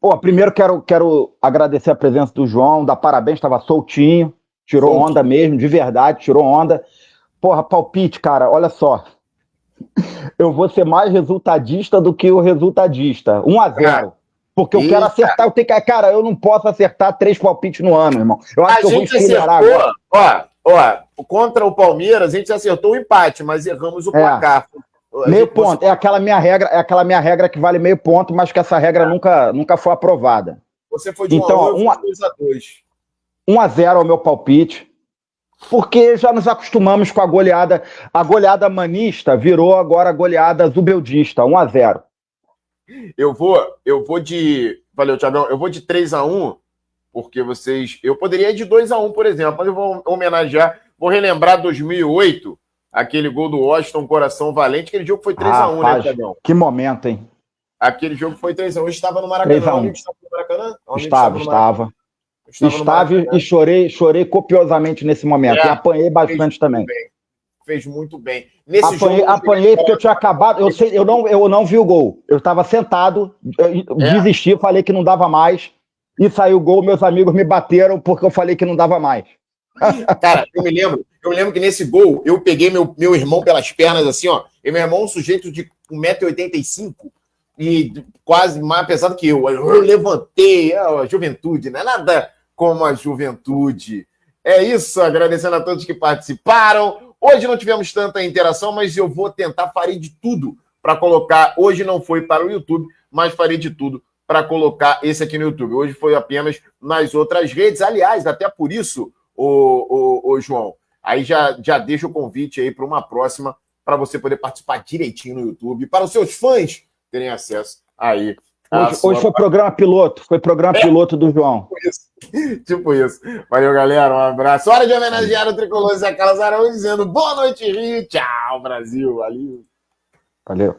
Pô, primeiro quero agradecer a presença do João, dar parabéns, estava soltinho, tirou onda mesmo, de verdade, tirou onda. Porra, palpite, cara, olha só. Eu vou ser mais resultadista do que o resultadista. 1-0. Porque eu quero acertar, cara, eu não posso acertar 3 palpites no ano, irmão. Eu acho que eu vou acelerar agora. Contra o Palmeiras, a gente acertou o empate, mas erramos o placar. Meio ponto. É aquela minha regra que vale meio ponto, mas que essa regra nunca foi aprovada. Você foi de 1-1, 2-2. 1-0 é o meu palpite, porque já nos acostumamos com a goleada. A goleada manista virou agora a goleada zubeldista, 1-0. Eu vou de... Valeu, Thiagão. Eu vou de 3-1, porque vocês... Eu poderia ir de 2-1, por exemplo, mas eu vou homenagear, vou relembrar 2008, aquele gol do Washington, Coração Valente, aquele jogo foi 3-1, né, Thiagão? Que momento, hein? Aquele jogo foi 3-1. Eu estava no Maracanã. 3-1. Estava no Maracanã? Estava. Estava e chorei copiosamente nesse momento. E apanhei bastante também. Fez muito bem. Apanhei porque eu tinha acabado. Eu não vi o gol. Eu estava sentado, desisti, falei que não dava mais. E saiu o gol, meus amigos me bateram porque eu falei que não dava mais. Cara, eu me lembro que nesse gol eu peguei meu irmão pelas pernas, assim, ó. E meu irmão é um sujeito de 1,85 m e quase mais pesado que eu. Eu levantei, a juventude, não é nada como a juventude. É isso, agradecendo a todos que participaram. Hoje não tivemos tanta interação, mas eu vou tentar, farei de tudo para colocar. Hoje não foi para o YouTube, mas farei de tudo para colocar esse aqui no YouTube. Hoje foi apenas nas outras redes. Aliás, até por isso, o João, aí já deixa o convite aí para uma próxima, para você poder participar direitinho no YouTube, para os seus fãs terem acesso aí. Hoje foi programa piloto, piloto do João. Tipo isso. Valeu, galera. Um abraço. Hora de homenagear o tricolor Zé Carlos Araújo, dizendo boa noite, Rio. Tchau, Brasil. Valeu.